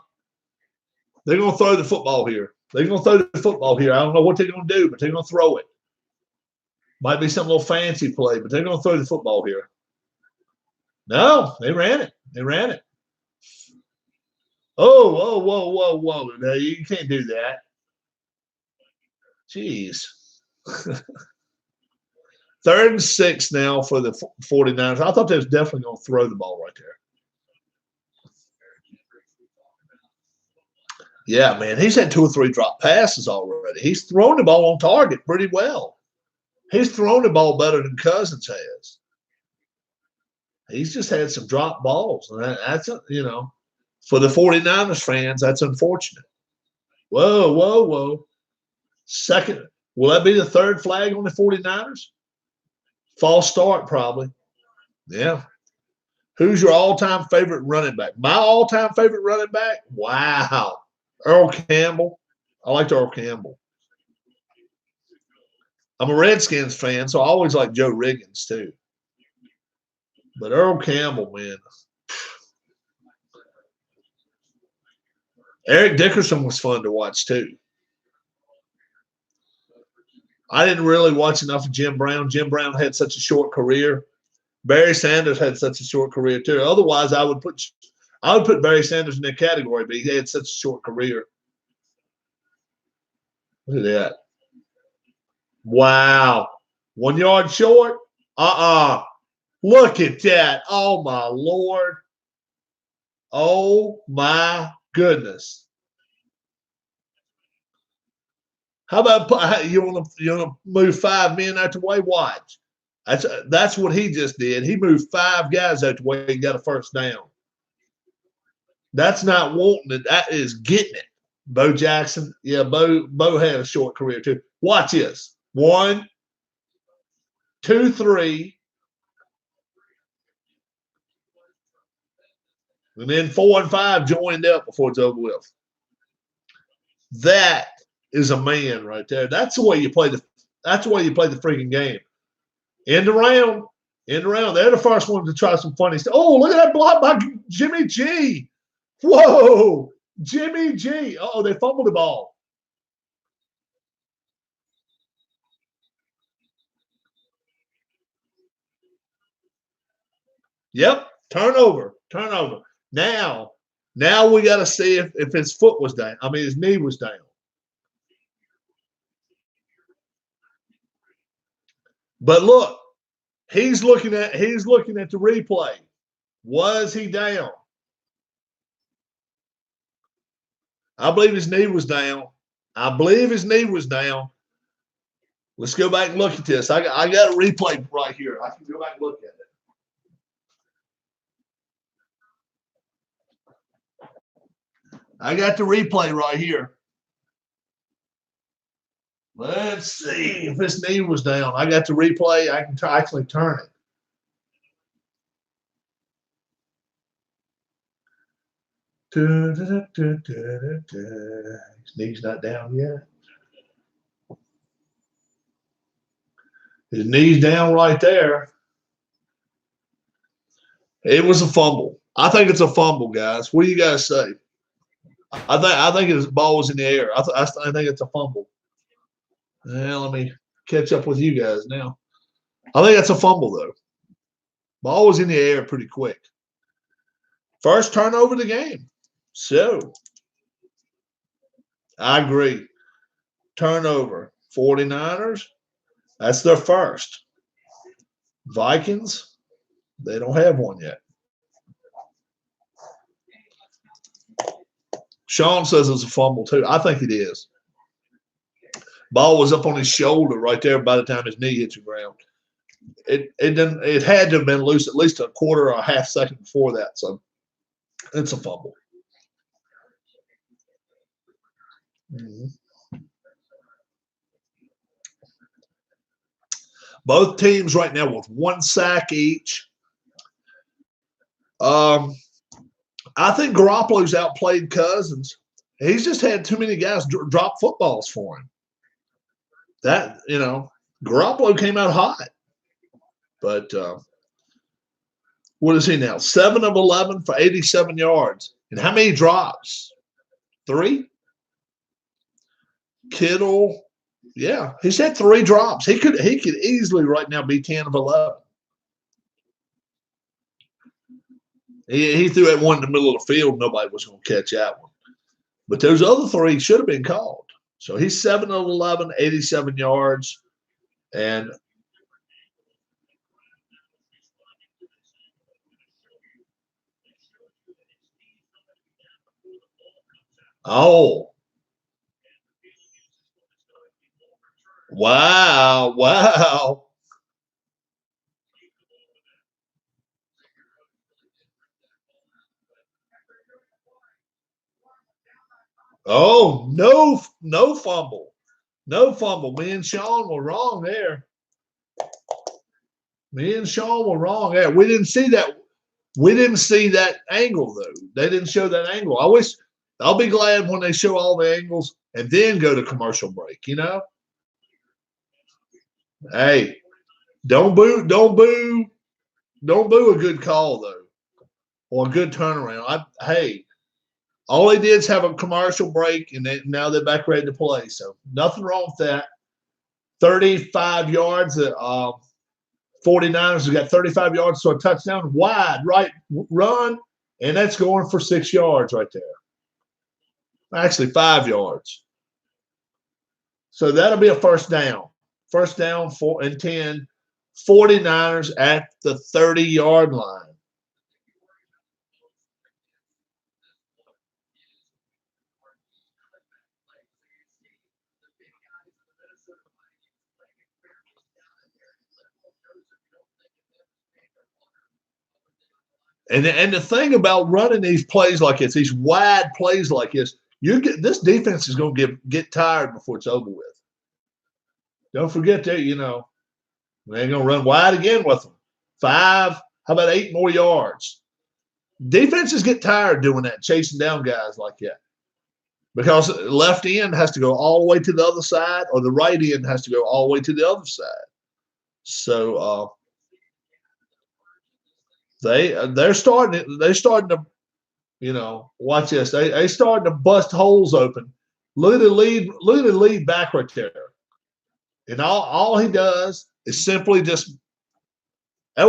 they're gonna throw the football here. They're gonna throw the football here. I don't know what they're gonna do, but they're gonna throw it. Might be some little fancy play, but they're gonna throw the football here. No, they ran it. They ran it. Oh, whoa, whoa, whoa, whoa. No, you can't do that. Jeez. 3rd and 6 now for the 49ers. I thought they was definitely going to throw the ball right there. Yeah, man. He's had 2 or 3 drop passes already. He's thrown the ball on target pretty well. He's thrown the ball better than Cousins has. He's just had some drop balls. And that's, for the 49ers fans, that's unfortunate. Whoa, whoa, whoa. Second. Will that be the 3rd flag on the 49ers? False start, probably. Yeah. Who's your all-time favorite running back? My all-time favorite running back? Wow. Earl Campbell. I liked Earl Campbell. I'm a Redskins fan, so I always like Joe Riggins, too. But Earl Campbell, man. Eric Dickerson was fun to watch, too. I didn't really watch enough of Jim Brown. Jim Brown had such a short career. Barry Sanders had such a short career too. Otherwise, I would put Barry Sanders in that category, but he had such a short career. Look at that! Wow, 1 yard short. Look at that! Oh my Lord! Oh my goodness! How about you want to move 5 men out the way? Watch. That's what he just did. He moved 5 guys out the way and got a first down. That's not wanting it. That is getting it. Bo Jackson. Yeah, Bo had a short career too. Watch this. 1, 2, 3. And then 4 and 5 joined up before it's over with. That is a man right there. That's the way you play the freaking game. End around. They're the first ones to try some funny stuff. Oh, look at that block by Jimmy G. Whoa. Jimmy G. Oh, they fumbled the ball. Yep. Turnover. Now we got to see if his foot was down. I mean, his knee was down. But look, he's looking at the replay. Was he down? I believe his knee was down. Let's go back and look at this. I got a replay right here. I can go back and look at it. I got the replay right here. Let's see if his knee was down. I got the replay. I can actually turn it. His knee's not down yet. His knee's down right there. It was a fumble. I think it's a fumble, guys. What do you guys say? I think his ball was in the air. I think it's a fumble. Let me catch up with you guys now. I think that's a fumble, though. Ball was in the air pretty quick. First turnover of the game. So, I agree. Turnover. 49ers, that's their first. Vikings, they don't have one yet. Sean says it's a fumble too. I think it is. Ball was up on his shoulder right there by the time his knee hit the ground. It had to have been loose at least a quarter or a half second before that. So it's a fumble. Mm-hmm. Both teams right now with one sack each. I think Garoppolo's outplayed Cousins. He's just had too many guys drop footballs for him. That, Garoppolo came out hot. But what is he now? 7 of 11 for 87 yards. And how many drops? 3? Kittle, yeah, he's had 3 drops. He could easily right now be 10 of 11. He threw that one in the middle of the field. Nobody was going to catch that one. But those other 3 should have been called. So he's 7 of 11, 87 yards. And wow. Oh, no fumble. No fumble. Me and Sean were wrong there. Me and Sean were wrong there. We didn't see that. We didn't see that angle though. They didn't show that angle. I'll be glad when they show all the angles and then go to commercial break, Hey, don't boo a good call though. Or a good turnaround. All they did is have a commercial break, and now they're back ready to play. So nothing wrong with that. 35 yards. 49ers have got 35 yards to a touchdown, wide right run, and that's going for 6 yards right there. Actually, 5 yards. So that'll be a first down. First down 4 and 10. 49ers at the 30-yard line. And the thing about running these plays like this, these wide plays like this, this defense is going to get tired before it's over with. Don't forget that, they're going to run wide again with them. 5, how about 8 more yards? Defenses get tired doing that, chasing down guys like that. Because left end has to go all the way to the other side, or the right end has to go all the way to the other side. So they're starting to, watch this. They starting to bust holes open. Look at the lead back right there. And all he does is simply just I'd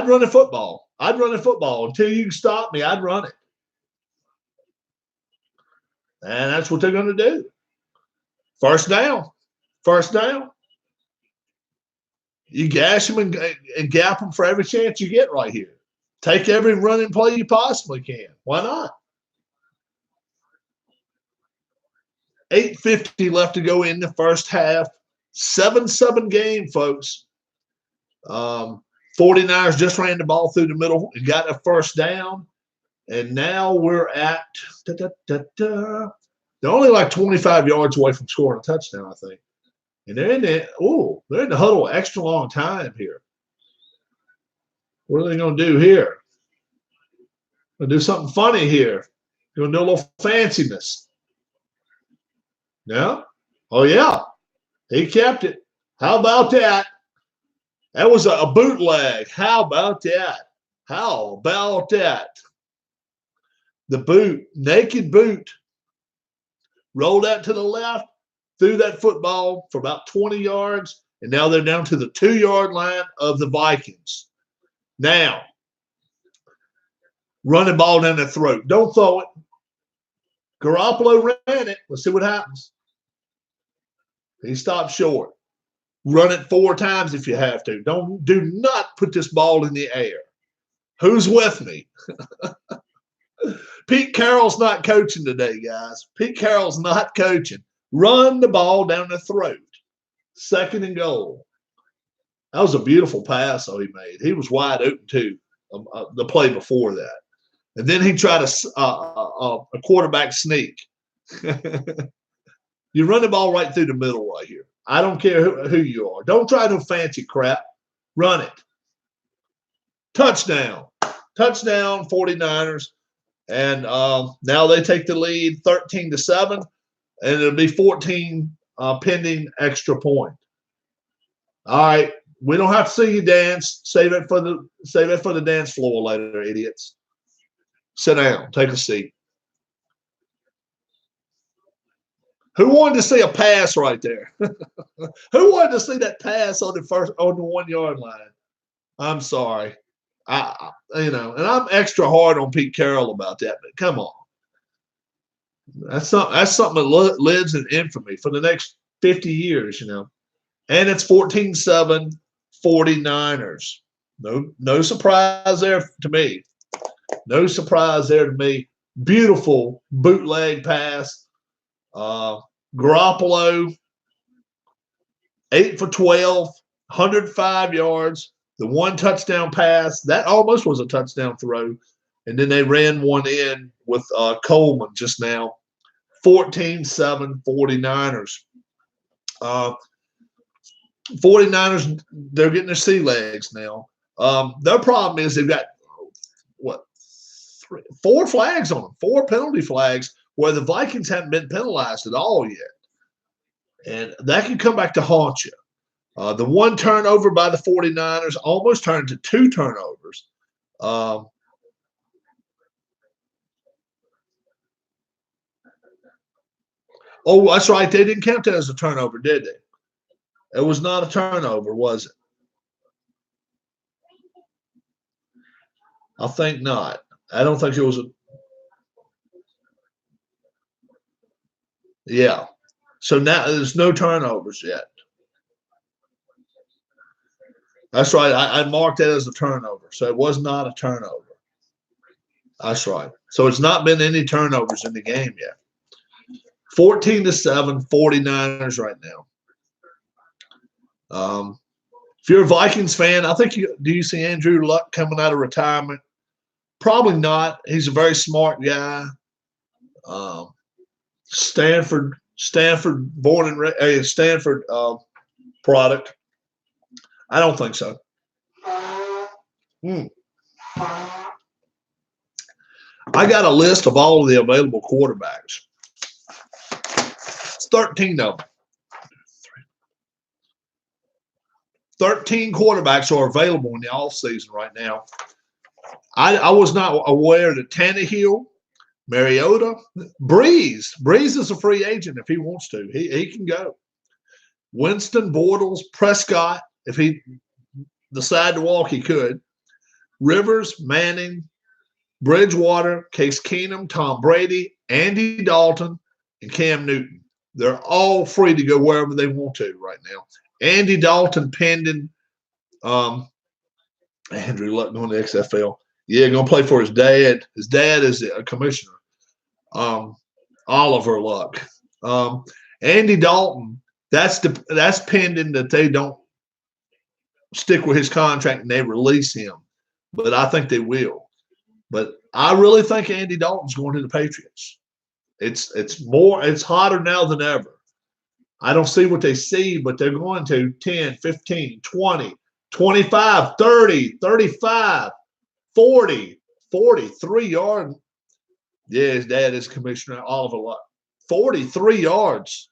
run a football. Until you can stop me, I'd run it. And that's what they're going to do. First down. You gash them and gap them for every chance you get right here. Take every running play you possibly can. Why not? 8:50 left to go in the first half. 7-7 game, folks. 49ers just ran the ball through the middle and got a first down. And now we're at they're only like 25 yards away from scoring a touchdown, I think. And they're in the huddle extra long time here. What are they going to do here? Going to do something funny here. Going to do a little fanciness. Yeah? Oh, yeah. He kept it. How about that? That was a bootleg. How about that? The boot, naked boot, rolled out to the left, threw that football for about 20 yards, and now they're down to the 2-yard line of the Vikings. Now, run the ball down their throat. Don't throw it. Garoppolo ran it. Let's see what happens. He stopped short. Run it 4 times if you have to. Do not put this ball in the air. Who's with me? Pete Carroll's not coaching today, guys. Pete Carroll's not coaching. Run the ball down the throat. 2nd and goal. That was a beautiful pass he made. He was wide open too. The play before that, and then he tried a quarterback sneak. You run the ball right through the middle right here. I don't care who you are. Don't try no fancy crap. Run it. Touchdown. Touchdown, 49ers. And now they take the lead 13-7, and it'll be 14 pending extra point. All right. We don't have to see you dance. Save it for the dance floor later, idiots. Sit down. Take a seat. Who wanted to see a pass right there? Who wanted to see that pass on the 1 yard line? I'm sorry. And I'm extra hard on Pete Carroll about that, but come on. That's something that lives in infamy for the next 50 years, And it's 14-7, 49ers. No surprise there to me. No surprise there to me. Beautiful bootleg pass. Garoppolo, 8 for 12, 105 yards. The 1 touchdown pass, that almost was a touchdown throw. And then they ran one in with Coleman just now. 14-7, 49ers. 49ers, they're getting their sea legs now. Their problem is they've got, 4 flags on them, 4 penalty flags where the Vikings haven't been penalized at all yet. And that can come back to haunt you. The 1 turnover by the 49ers almost turned to 2 turnovers. Oh, that's right. They didn't count that as a turnover, did they? It was not a turnover, was it? I think not. I don't think it was a. Yeah. So now there's no turnovers yet. That's right. I marked that as a turnover. So it was not a turnover. That's right. So it's not been any turnovers in the game yet. 14-7, 49ers right now. If you're a Vikings fan, I think do you see Andrew Luck coming out of retirement? Probably not. He's a very smart guy. Stanford born and Stanford product. I don't think so. I got a list of all of the available quarterbacks. It's 13 of them. 13 quarterbacks are available in the offseason right now. I was not aware that Tannehill, Mariota, Breeze is a free agent if he wants to. He can go. Winston, Bortles, Prescott, if he decided to walk, he could. Rivers, Manning, Bridgewater, Case Keenum, Tom Brady, Andy Dalton, and Cam Newton. They're all free to go wherever they want to right now. Andy Dalton pending. Andrew Luck going to XFL. Yeah, going to play for his dad. His dad is a commissioner. Oliver Luck. Andy Dalton, that's pending that they don't stick with his contract and they release him. But I think they will. But I really think Andy Dalton's going to the Patriots. It's hotter now than ever. I don't see what they see, but they're going to 10, 15, 20, 25, 30, 35, 40, 43 yards. Yeah, his dad is Commissioner Oliver Luck. 43 yards.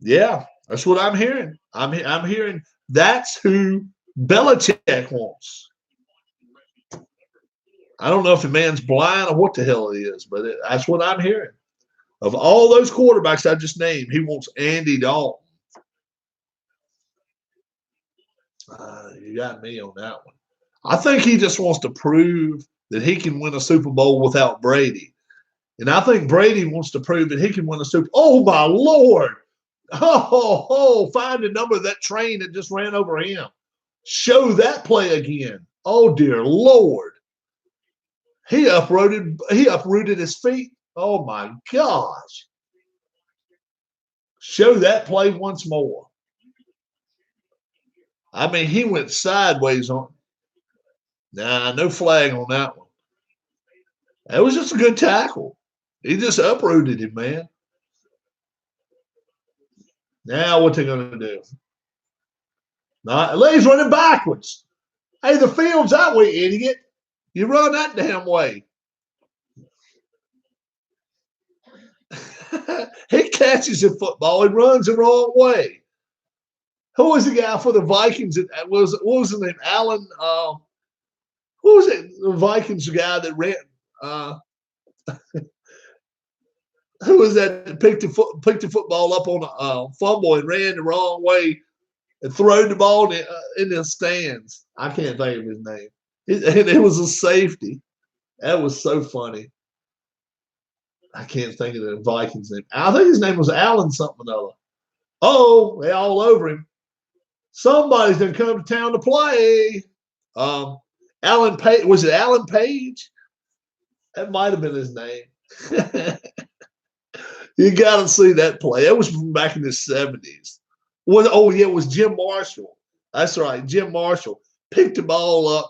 Yeah, that's what I'm hearing. I'm hearing that's who Belichick wants. I don't know if the man's blind or what the hell he is, but that's what I'm hearing. Of all those quarterbacks I just named, he wants Andy Dalton. You got me on that one. I think he just wants to prove that he can win a Super Bowl without Brady. And I think Brady wants to prove that he can win a Super. Oh my Lord! Find the number of that train that just ran over him. Show that play again. Oh dear Lord! He uprooted his feet. Oh my gosh! Show that play once more. I mean, he went sideways on. Nah, no flag on that one. That was just a good tackle. He just uprooted him, man. Now what they going to do? He's running backwards. Hey, the field's that way, idiot. You run that damn way. He catches the football and runs the wrong way. Who was the guy for the Vikings? What was his name? Allen. Who was it? The Vikings guy that ran. Who was that picked the football up on a fumble and ran the wrong way and threw the ball in the stands? I can't think of his name. It was a safety. That was so funny. I can't think of the Vikings name. I think his name was Allen something or other. Oh, they all over him. Somebody's gonna come to town to play. Alan Page, was it Alan Page? That might have been his name. You got to see that play. That was from back in the 70s. It was Jim Marshall. That's right. Jim Marshall picked the ball up,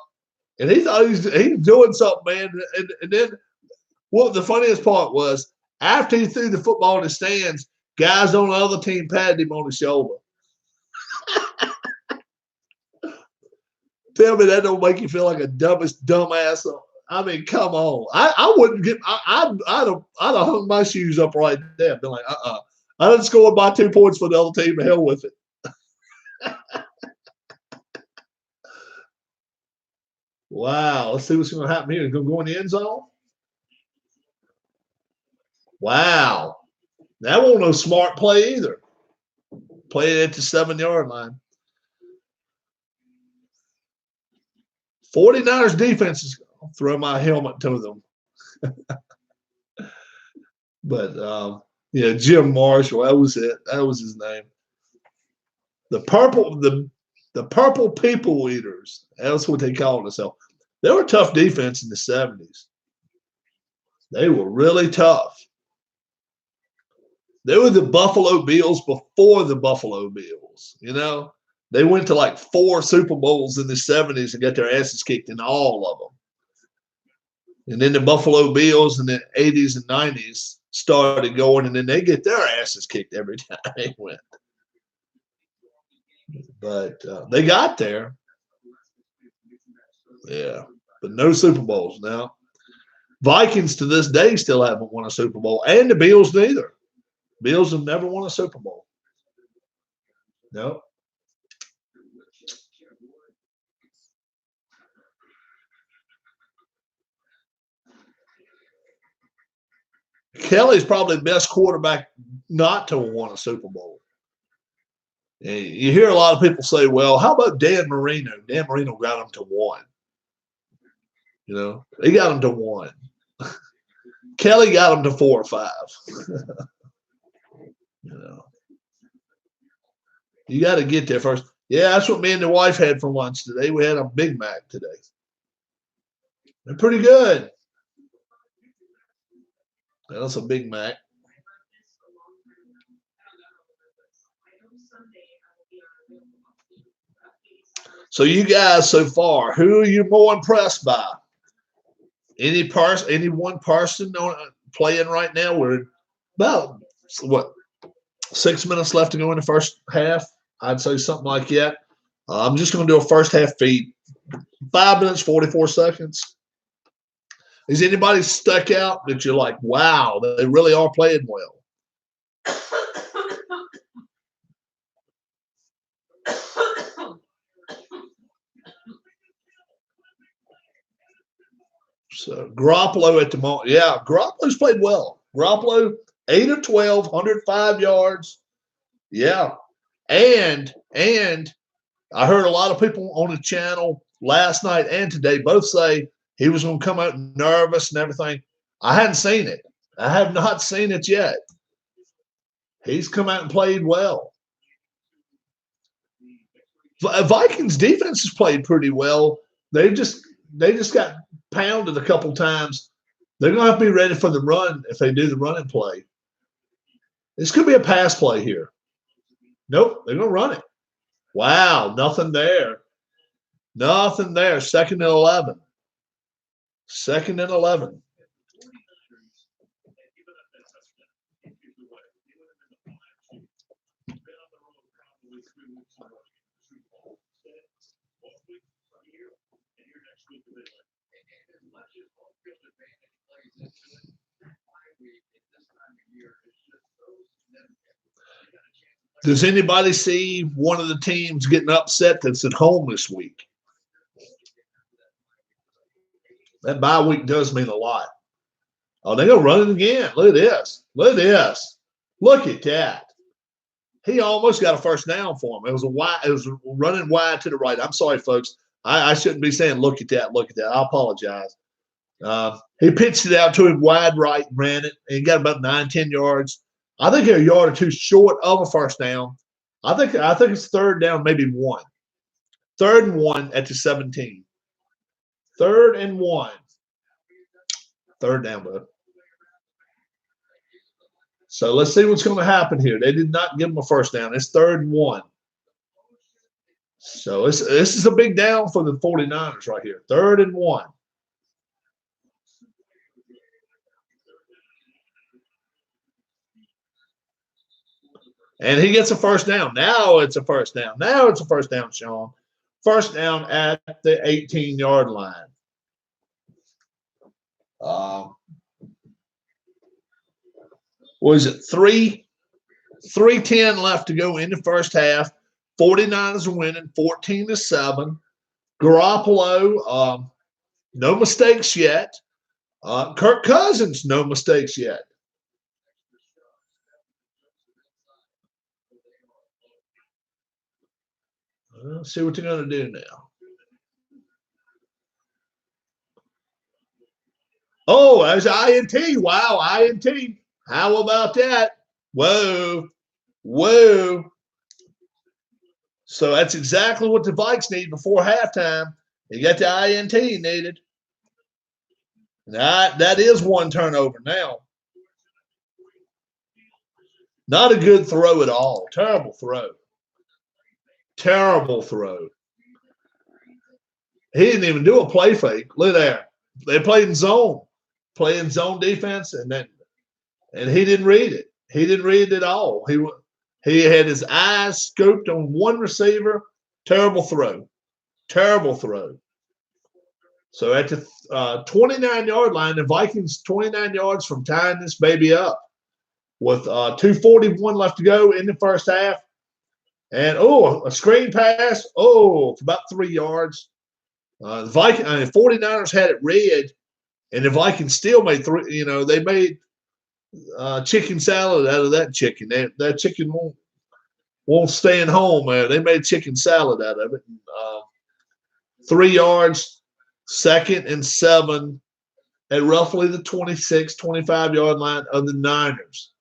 and he thought he was doing something, man. And then what the funniest part was, after he threw the football in the stands, guys on the other team patted him on the shoulder. Tell me that don't make you feel like a dumbass. I mean, come on. I wouldn't get. I'd have hung my shoes up right there. Been like, I didn't score my 2 points for the other team. To hell with it. Wow. Let's see what's going to happen here. It's going to go in the end zone. Wow. That wasn't no smart play either. Play it at the 7-yard line. 49ers defense is going to throw my helmet to them. But, Jim Marshall, that was it. That was his name. The purple people eaters. That's what they called themselves. They were a tough defense in the 70s. They were really tough. They were the Buffalo Bills before the Buffalo Bills, They went to like 4 Super Bowls in the 70s and got their asses kicked in all of them. And then the Buffalo Bills in the 80s and 90s started going, and then they get their asses kicked every time they went. But they got there. Yeah, but no Super Bowls now. Vikings to this day still haven't won a Super Bowl, and the Bills neither. Bills have never won a Super Bowl. No. Kelly's probably the best quarterback not to have won a Super Bowl. You hear a lot of people say, well, how about Dan Marino? Dan Marino got him to 1. He got him to 1. Kelly got him to 4 or 5. You got to get there first. Yeah, that's what me and the wife had for lunch today. We had a Big Mac today. They're pretty good. That's a Big Mac. So you guys so far, who are you more impressed by? Any one person playing right now? We're about 6 minutes left to go in the first half. I'd say something like that. I'm just going to do a first half feed. 5 minutes, 44 seconds. Is anybody stuck out that you're like, wow, they really are playing well? So Garoppolo at the moment. Yeah, Garoppolo's played well. Garoppolo, 8 of 12, 105 yards. Yeah. And I heard a lot of people on the channel last night and today both say he was going to come out nervous and everything. I hadn't seen it. I have not seen it yet. He's come out and played well. Vikings defense has played pretty well. They just got pounded a couple times. They're going to have to be ready for the run if they do the running play. This could be a pass play here. Nope, they're going to run it. Wow, nothing there. Nothing there. 2nd and 11. 2nd and 11. Does anybody see one of the teams getting upset that's at home this week? That bye week does mean a lot. Oh, they're going to run it again. Look at this. Look at this. Look at that. He almost got a first down for him. It was a wide. It was running wide to the right. I'm sorry, folks. I shouldn't be saying look at that. Look at that. I apologize. He pitched it out to him wide right, ran it, and he got about 9-10 yards. I think they're a yard or two short of a first down. I think it's 3rd down, maybe 1. 3rd and 1 at the 17. 3rd and 1. 3rd down, bud. So let's see what's going to happen here. They did not give him a first down. It's 3rd and 1. So this is a big down for the 49ers right here. 3rd and 1. And he gets a first down. Now it's a first down. Now it's a first down, Sean. First down at the 18-yard line. Was it 3:10 left to go in the first half? 49ers are winning 14-7. Garoppolo, no mistakes yet. Kirk Cousins, no mistakes yet. Let's see what they're going to do now. Oh, there's INT. Wow, INT. How about that? Whoa. Whoa. So that's exactly what the Vikes need before halftime. You got the INT needed. That is 1 turnover now. Not a good throw at all. Terrible throw. Terrible throw. He didn't even do a play fake. Look there. They played in zone. Playing zone defense, and he didn't read it. He didn't read it at all. He had his eyes scoped on one receiver. Terrible throw. Terrible throw. So at the 29-yard line, the Vikings 29 yards from tying this baby up with 2:41 left to go in the first half. And, a screen pass. It's about 3 yards. The 49ers had it read, and the Vikings still made 3. They made chicken salad out of that chicken. That chicken won't stay in home. They made chicken salad out of it. 3 yards, 2nd and 7 at roughly the 26, 25-yard line of the Niners.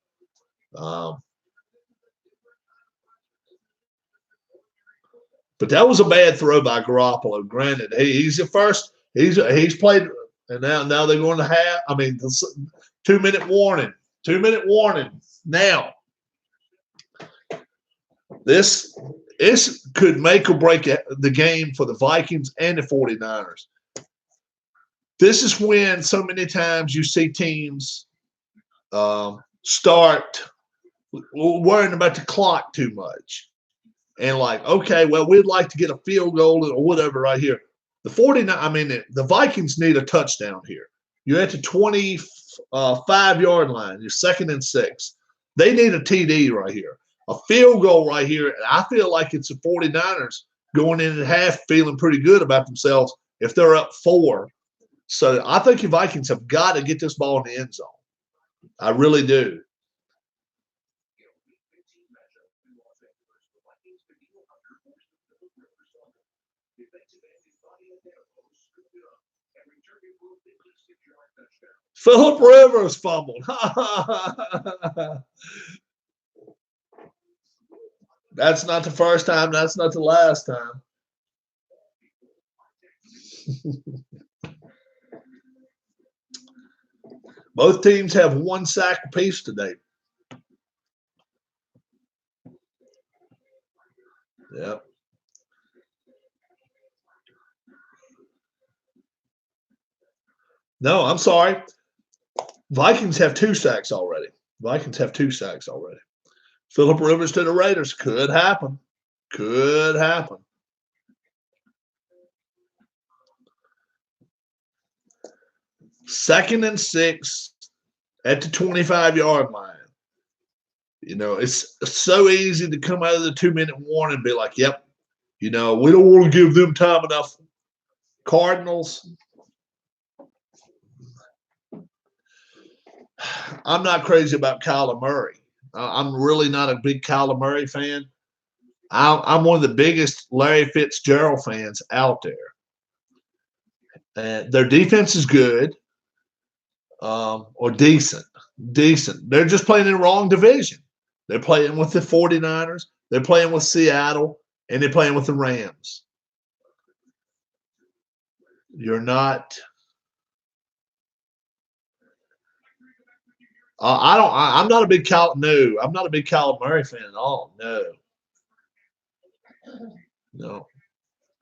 But that was a bad throw by Garoppolo. Granted, he's the first. He's played, and now they're going to have. 2-minute warning. 2-minute warning. Now, this could make or break the game for the Vikings and the 49ers. This is when so many times you see teams start worrying about the clock too much. And okay, well, we'd like to get a field goal or whatever right here. The Vikings need a touchdown here. You're at the 25-yard line. You're 2nd and 6. They need a TD right here. A field goal right here. And I feel like it's the 49ers going in at half feeling pretty good about themselves if they're up 4. So I think the Vikings have got to get this ball in the end zone. I really do. Phillip Rivers fumbled. That's not the first time. That's not the last time. Both teams have 1 sack apiece today. Yep. No, I'm sorry. Vikings have 2 sacks already. Phillip Rivers to the Raiders. Could happen. Could happen. Second and 6 at the 25-yard line. You know, it's so easy to come out of the 2-minute warning and be like, yep, you know, we don't want to give them time enough. Cardinals, I'm not crazy about Kyler Murray. I'm really not a big Kyler Murray fan. I'm one of the biggest Larry Fitzgerald fans out there. Their defense is good or decent. They're just playing in the wrong division. They're playing with the 49ers. They're playing with Seattle. And they're playing with the Rams. You're not I'm not a big I'm not a big Kyler Murray fan at all. No.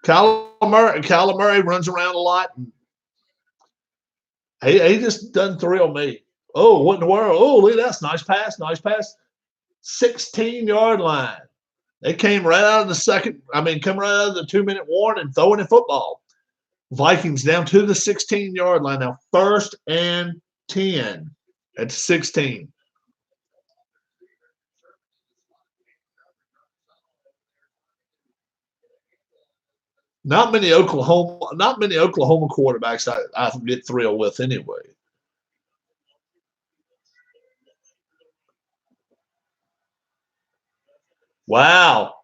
Kyler Murray runs around a lot. And he just doesn't thrill me. Oh, what in the world? Oh, look at that. Nice pass. 16-yard line. They came right out of come right out of the 2-minute warning, throwing in football. Vikings down to the 16-yard line now. 1st and 10 at 16. Not many Oklahoma quarterbacks I get thrilled with anyway. Wow.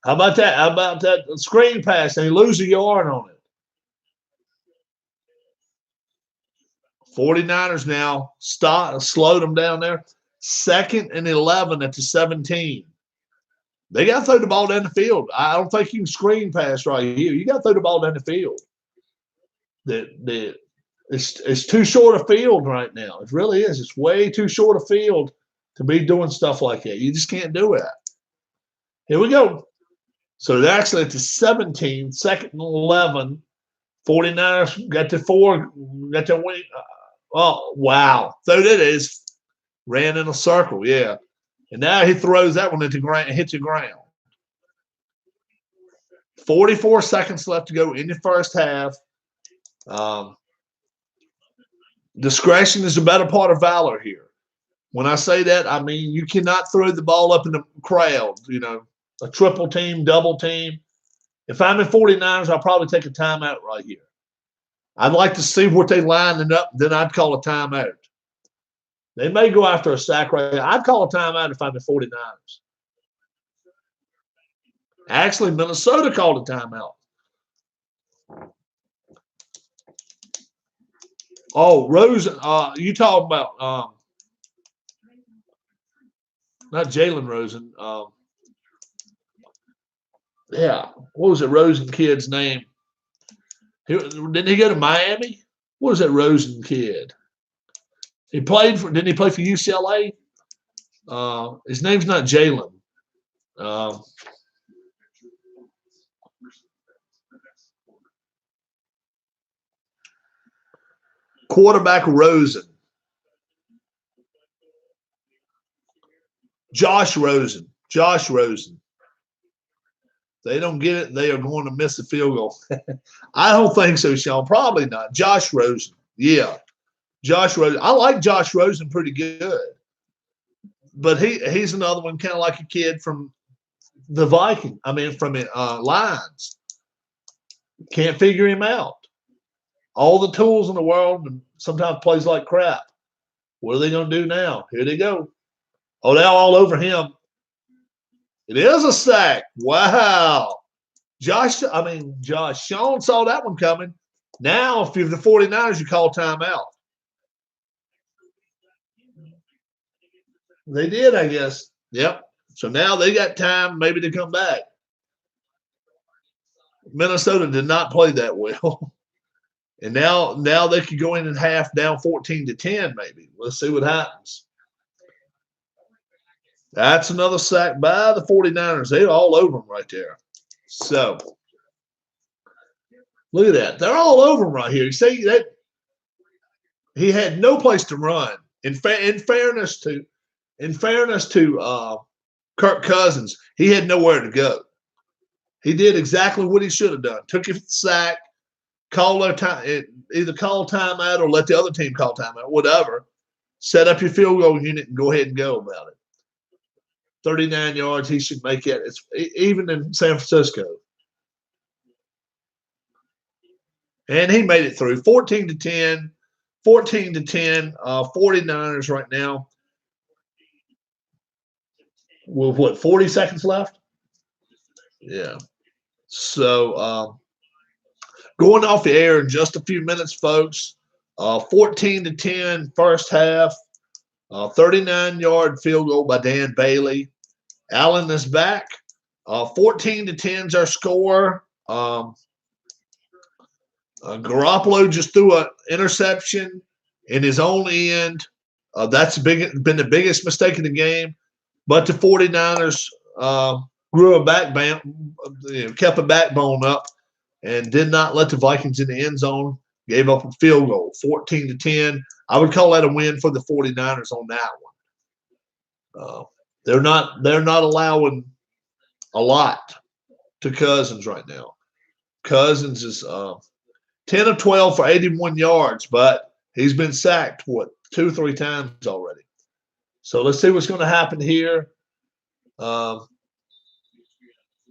How about that screen pass? And he loses a yard on it. 49ers now slowed them down there. 2nd and 11 at the 17. They got to throw the ball down the field. I don't think you can screen pass right here. You got to throw the ball down the field. It's too short a field right now. It really is. It's way too short a field to be doing stuff like that. You just can't do it. Here we go. So they're actually at the 17, 2nd and 11. 49ers got to 4, got to win. Oh, wow. So that is. Ran in a circle, yeah. And now he throws that one into ground, hits the ground. 44 seconds left to go in the first half. Discretion is the better part of valor here. When I say that, I mean you cannot throw the ball up in the crowd, you know, a triple team, double team. If I'm in 49ers, I'll probably take a timeout right here. I'd like to see what they lining up, then I'd call a timeout. They may go after a sack right here. I'd call a timeout if I'm the 49ers. Actually, Minnesota called a timeout. Oh, Rosen, you talking about not Jalen Rosen. Yeah, what was it? Rosen kid's name? Didn't he go to Miami? What was that Rosen kid? He played for. Didn't he play for UCLA? His name's not Jalen. Quarterback Rosen. Josh Rosen. They don't get it, they are going to miss a field goal. I don't think so, Sean. Probably not. Josh Rosen. Yeah. Josh Rosen. I like Josh Rosen pretty good. But he's another one kind of like a kid from the Vikings. I mean, from Lions. Can't figure him out. All the tools in the world and sometimes plays like crap. What are they going to do now? Here they go. Oh, they're all over him. It is a sack. Wow. Josh, Sean saw that one coming. Now, if you're the 49ers, you call timeout. They did, I guess. Yep. So now they got time maybe to come back. Minnesota did not play that well. And now they could go in half down 14-10, maybe. Let's see what happens. That's another sack by the 49ers. They're all over them right there. So look at that. They're all over him right here. You see that he had no place to run. In fairness to Kirk Cousins, he had nowhere to go. He did exactly what he should have done. Took a sack, call their time, either call timeout or let the other team call timeout, whatever. Set up your field goal unit and go ahead and go about it. 39 yards, he should make it. It's even in San Francisco. And he made it through 14-10, 49ers right now. With what, 40 seconds left? Yeah. So going off the air in just a few minutes, folks. 14-10 first half. 39-yard field goal by Dan Bailey. Allen is back. 14-10 is our score. Garoppolo just threw an interception in his own end. That's been the biggest mistake of the game. But the 49ers grew a backbone, kept a backbone up, and did not let the Vikings in the end zone. Gave up a field goal, 14-10. I would call that a win for the 49ers on that one. They're not allowing a lot to Cousins right now. Cousins is 10 of 12 for 81 yards, but he's been sacked, 2 or 3 times already. So let's see what's going to happen here.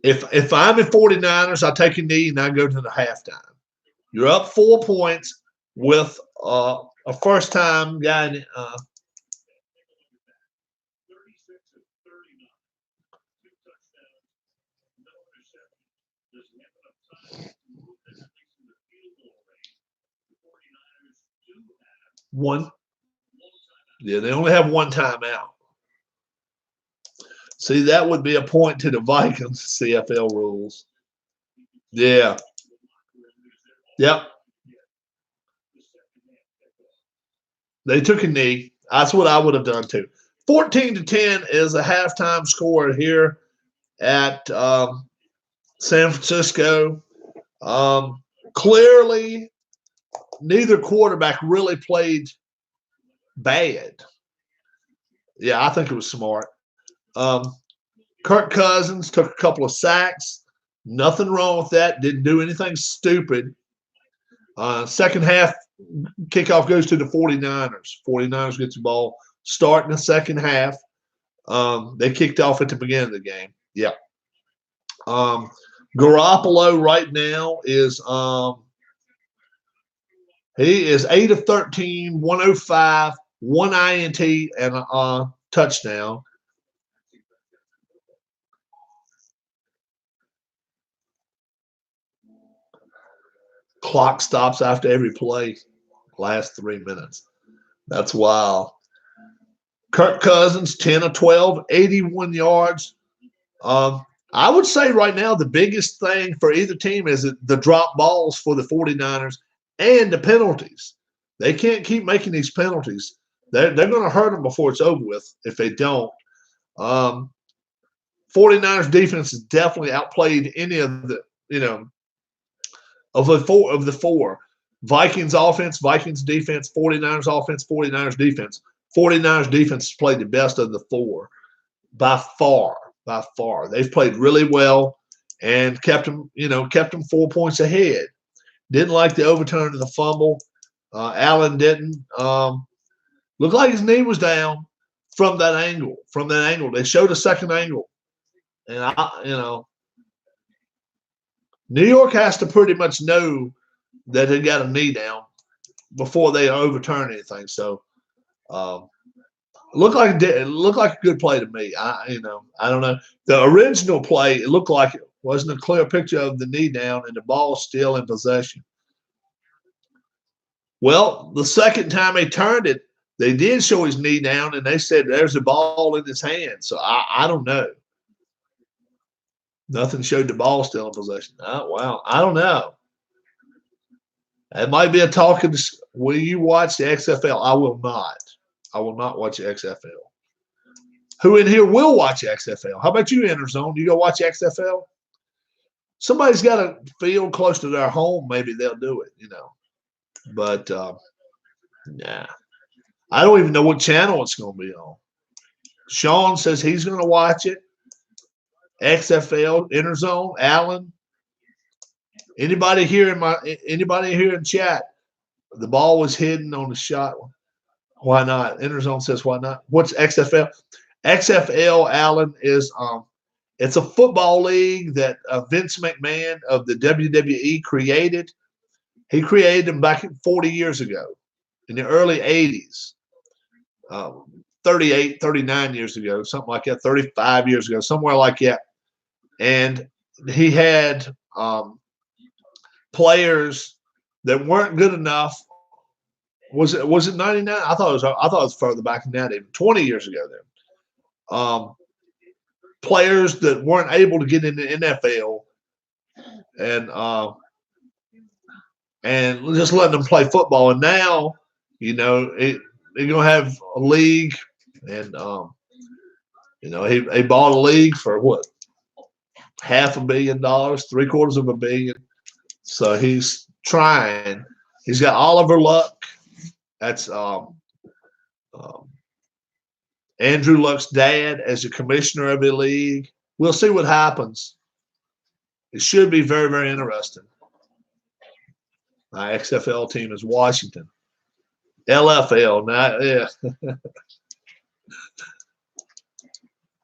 If I'm the 49ers, I take a knee and I go to the halftime. You're up 4 points with a first-time guy. One. Yeah, they only have one timeout. See, that would be a point to the Vikings CFL rules. Yeah. Yep. They took a knee. That's what I would have done too. 14-10 is a halftime score here at San Francisco. Clearly, neither quarterback really played bad. Yeah, I think it was smart. Kirk Cousins took a couple of sacks. Nothing wrong with that. Didn't do anything stupid. Second half kickoff goes to the 49ers. 49ers gets the ball starting the second half. They kicked off at the beginning of the game. Yeah. Garoppolo right now is he is 8 of 13, 105, 1 INT, and a touchdown. Clock stops after every play. Last 3 minutes. That's wild. Kirk Cousins, 10 of 12, 81 yards. I would say right now the biggest thing for either team is the drop balls for the 49ers and the penalties. They can't keep making these penalties. They're going to hurt them before it's over with if they don't. 49ers defense has definitely outplayed any of the, of the four. Vikings offense, Vikings defense, 49ers offense, 49ers defense. 49ers defense has played the best of the four by far. By far. They've played really well and kept them 4 points ahead. Didn't like the overturn of the fumble. Allen didn't. Looked like his knee was down from that angle. They showed a second angle. And, New York has to pretty much know that they got a knee down before they overturn anything. So, looked like a good play to me. I don't know. The original play, it looked like it wasn't a clear picture of the knee down and the ball still in possession. Well, the second time they turned it, they did show his knee down, and they said there's a ball in his hand. So I don't know. Nothing showed the ball still in possession. Oh, wow. I don't know. It might be a talk of this. Will you watch the XFL? I will not. I will not watch the XFL. Who in here will watch XFL? How about you, Interzone? You go watch XFL? Somebody's got a field close to their home. Maybe they'll do it, you know. But, nah. I don't even know what channel it's going to be on. Sean says he's going to watch it. XFL, Interzone, Allen. Anybody here in chat? The ball was hidden on the shot. Why not? Interzone says why not? What's XFL? XFL, Allen, is it's a football league that Vince McMahon of the WWE created. He created them back 40 years ago in the early 80s. 38, 39 years ago, something like that, 35 years ago, somewhere like that. And he had players that weren't good enough. Was it 99? I thought it was further back than that, even 20 years ago then. Players that weren't able to get in the NFL and just letting them play football. And now, you know, they're gonna have a league, and you know, he bought a league for what, $500 million, $750 million. So he's trying. He's got Oliver Luck. That's Andrew Luck's dad as the commissioner of the league. We'll see what happens. It should be very, very interesting. My XFL team is Washington. LFL, not yeah.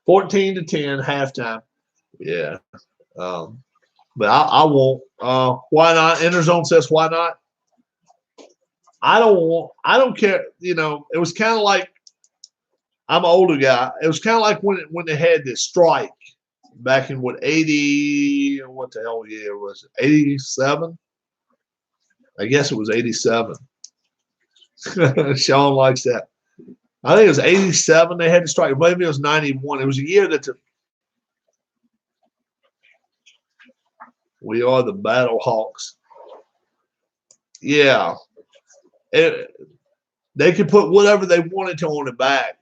14-10 halftime. Yeah. But I won't. Why not? Interzone says why not? I don't care. You know, it was kind of like, I'm an older guy. It was kind of like when they had this strike back in what, 80, what the hell year was it? 87? I guess it was 87. Sean likes that. I think it was 87 they had to strike. Maybe it was 91. It was a year that we are the Battle Hawks. Yeah. They could put whatever they wanted to on the back.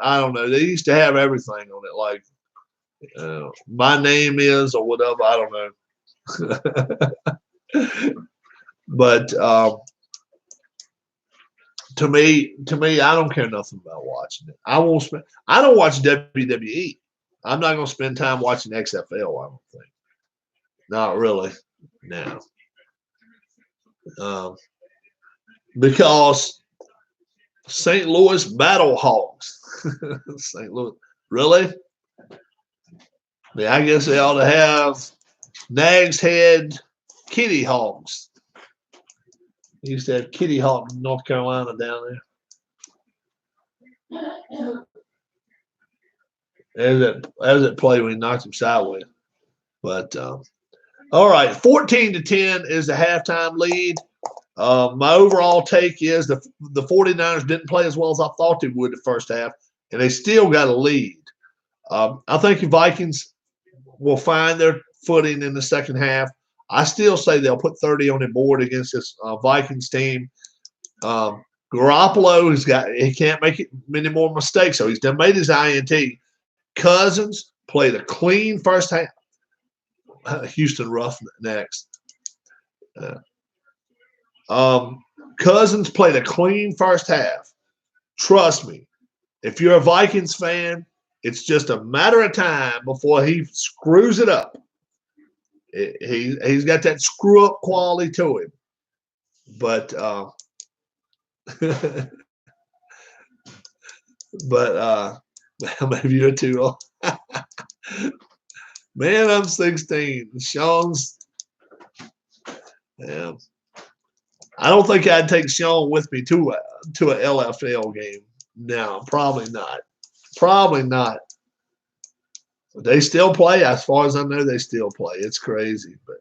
I don't know. They used to have everything on it, like my name is or whatever. I don't know. But to me, I don't care nothing about watching it. I don't watch WWE. I'm not going to spend time watching XFL. I don't think. Not really. No. Because St. Louis Battle Hawks. St. Louis. Really? Yeah, I guess they ought to have Nags Head Kitty Hawks. They used to have Kitty Hawk in North Carolina down there. As it played when he knocked him sideways. But all right, 14-10 is the halftime lead. My overall take is the 49ers didn't play as well as I thought they would the first half, and they still got a lead. I think the Vikings will find their footing in the second half. I still say they'll put 30 on the board against this Vikings team. Garoppolo he can't make many more mistakes, so he's done made his INT. Cousins played a clean first half. Houston Roughnecks. Cousins played a clean first half. Trust me, if you're a Vikings fan, it's just a matter of time before he screws it up. He's got that screw up quality to him. But maybe you're too old. Man, I'm 16. Sean's, yeah. I don't think I'd take Sean with me to an LFL game. No, probably not. Probably not. But they still play. As far as I know, they still play. It's crazy, but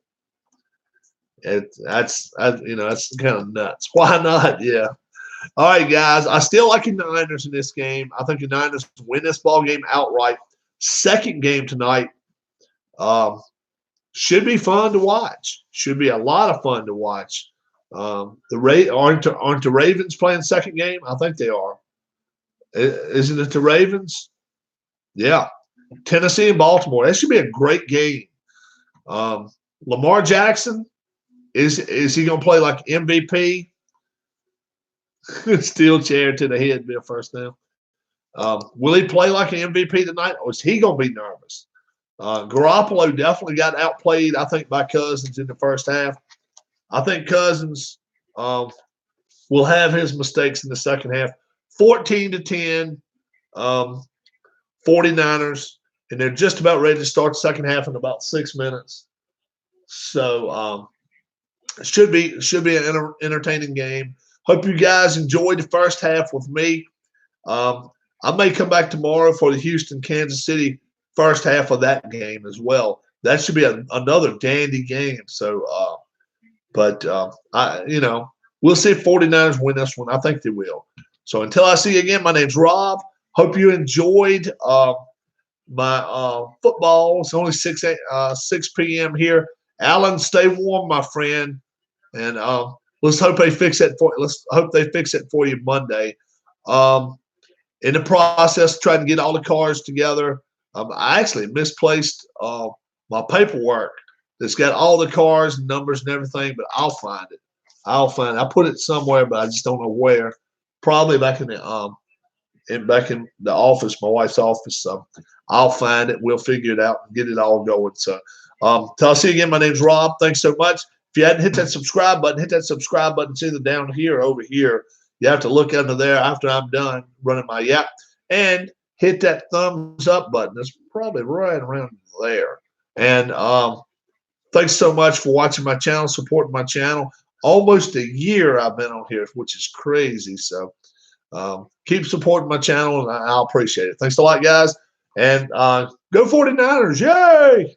That's kind of nuts. Why not? Yeah. All right, guys. I still like the Niners in this game. I think the Niners win this ball game outright. Second game tonight should be fun to watch. Should be a lot of fun to watch. Aren't the Ravens playing second game? I think they are. Isn't it the Ravens? Yeah. Tennessee and Baltimore. That should be a great game. Lamar Jackson, is he going to play like MVP? Steel chair to the head, be a first down. Will he play like an MVP tonight, or is he going to be nervous? Garoppolo definitely got outplayed, I think, by Cousins in the first half. I think Cousins will have his mistakes in the second half. 14-10, 49ers, and they're just about ready to start the second half in about 6 minutes. So it should be an entertaining game. Hope you guys enjoyed the first half with me. I may come back tomorrow for the Houston, Kansas City first half of that game as well. That should be another dandy game. So, we'll see if 49ers win this one. I think they will. So until I see you again, my name's Rob. Hope you enjoyed my football. It's only 6 p.m. here. Alan, stay warm, my friend. And let's hope they fix it for you Monday. In the process, trying to get all the cars together. I actually misplaced my paperwork that's got all the cars and numbers and everything, but I'll find it. I put it somewhere, but I just don't know where. Probably back in the office, my wife's office. So I'll find it. We'll figure it out and get it all going. So till I see you again, my name's Rob. Thanks so much. If you hadn't hit that subscribe button, hit that subscribe button. It's either down here or over here. You have to look under there after I'm done running my yap. And hit that thumbs up button. It's probably right around there. And thanks so much for watching my channel, supporting my channel. Almost a year I've been on here, which is crazy. So keep supporting my channel, and I'll appreciate it. Thanks a lot, guys. And go 49ers. Yay!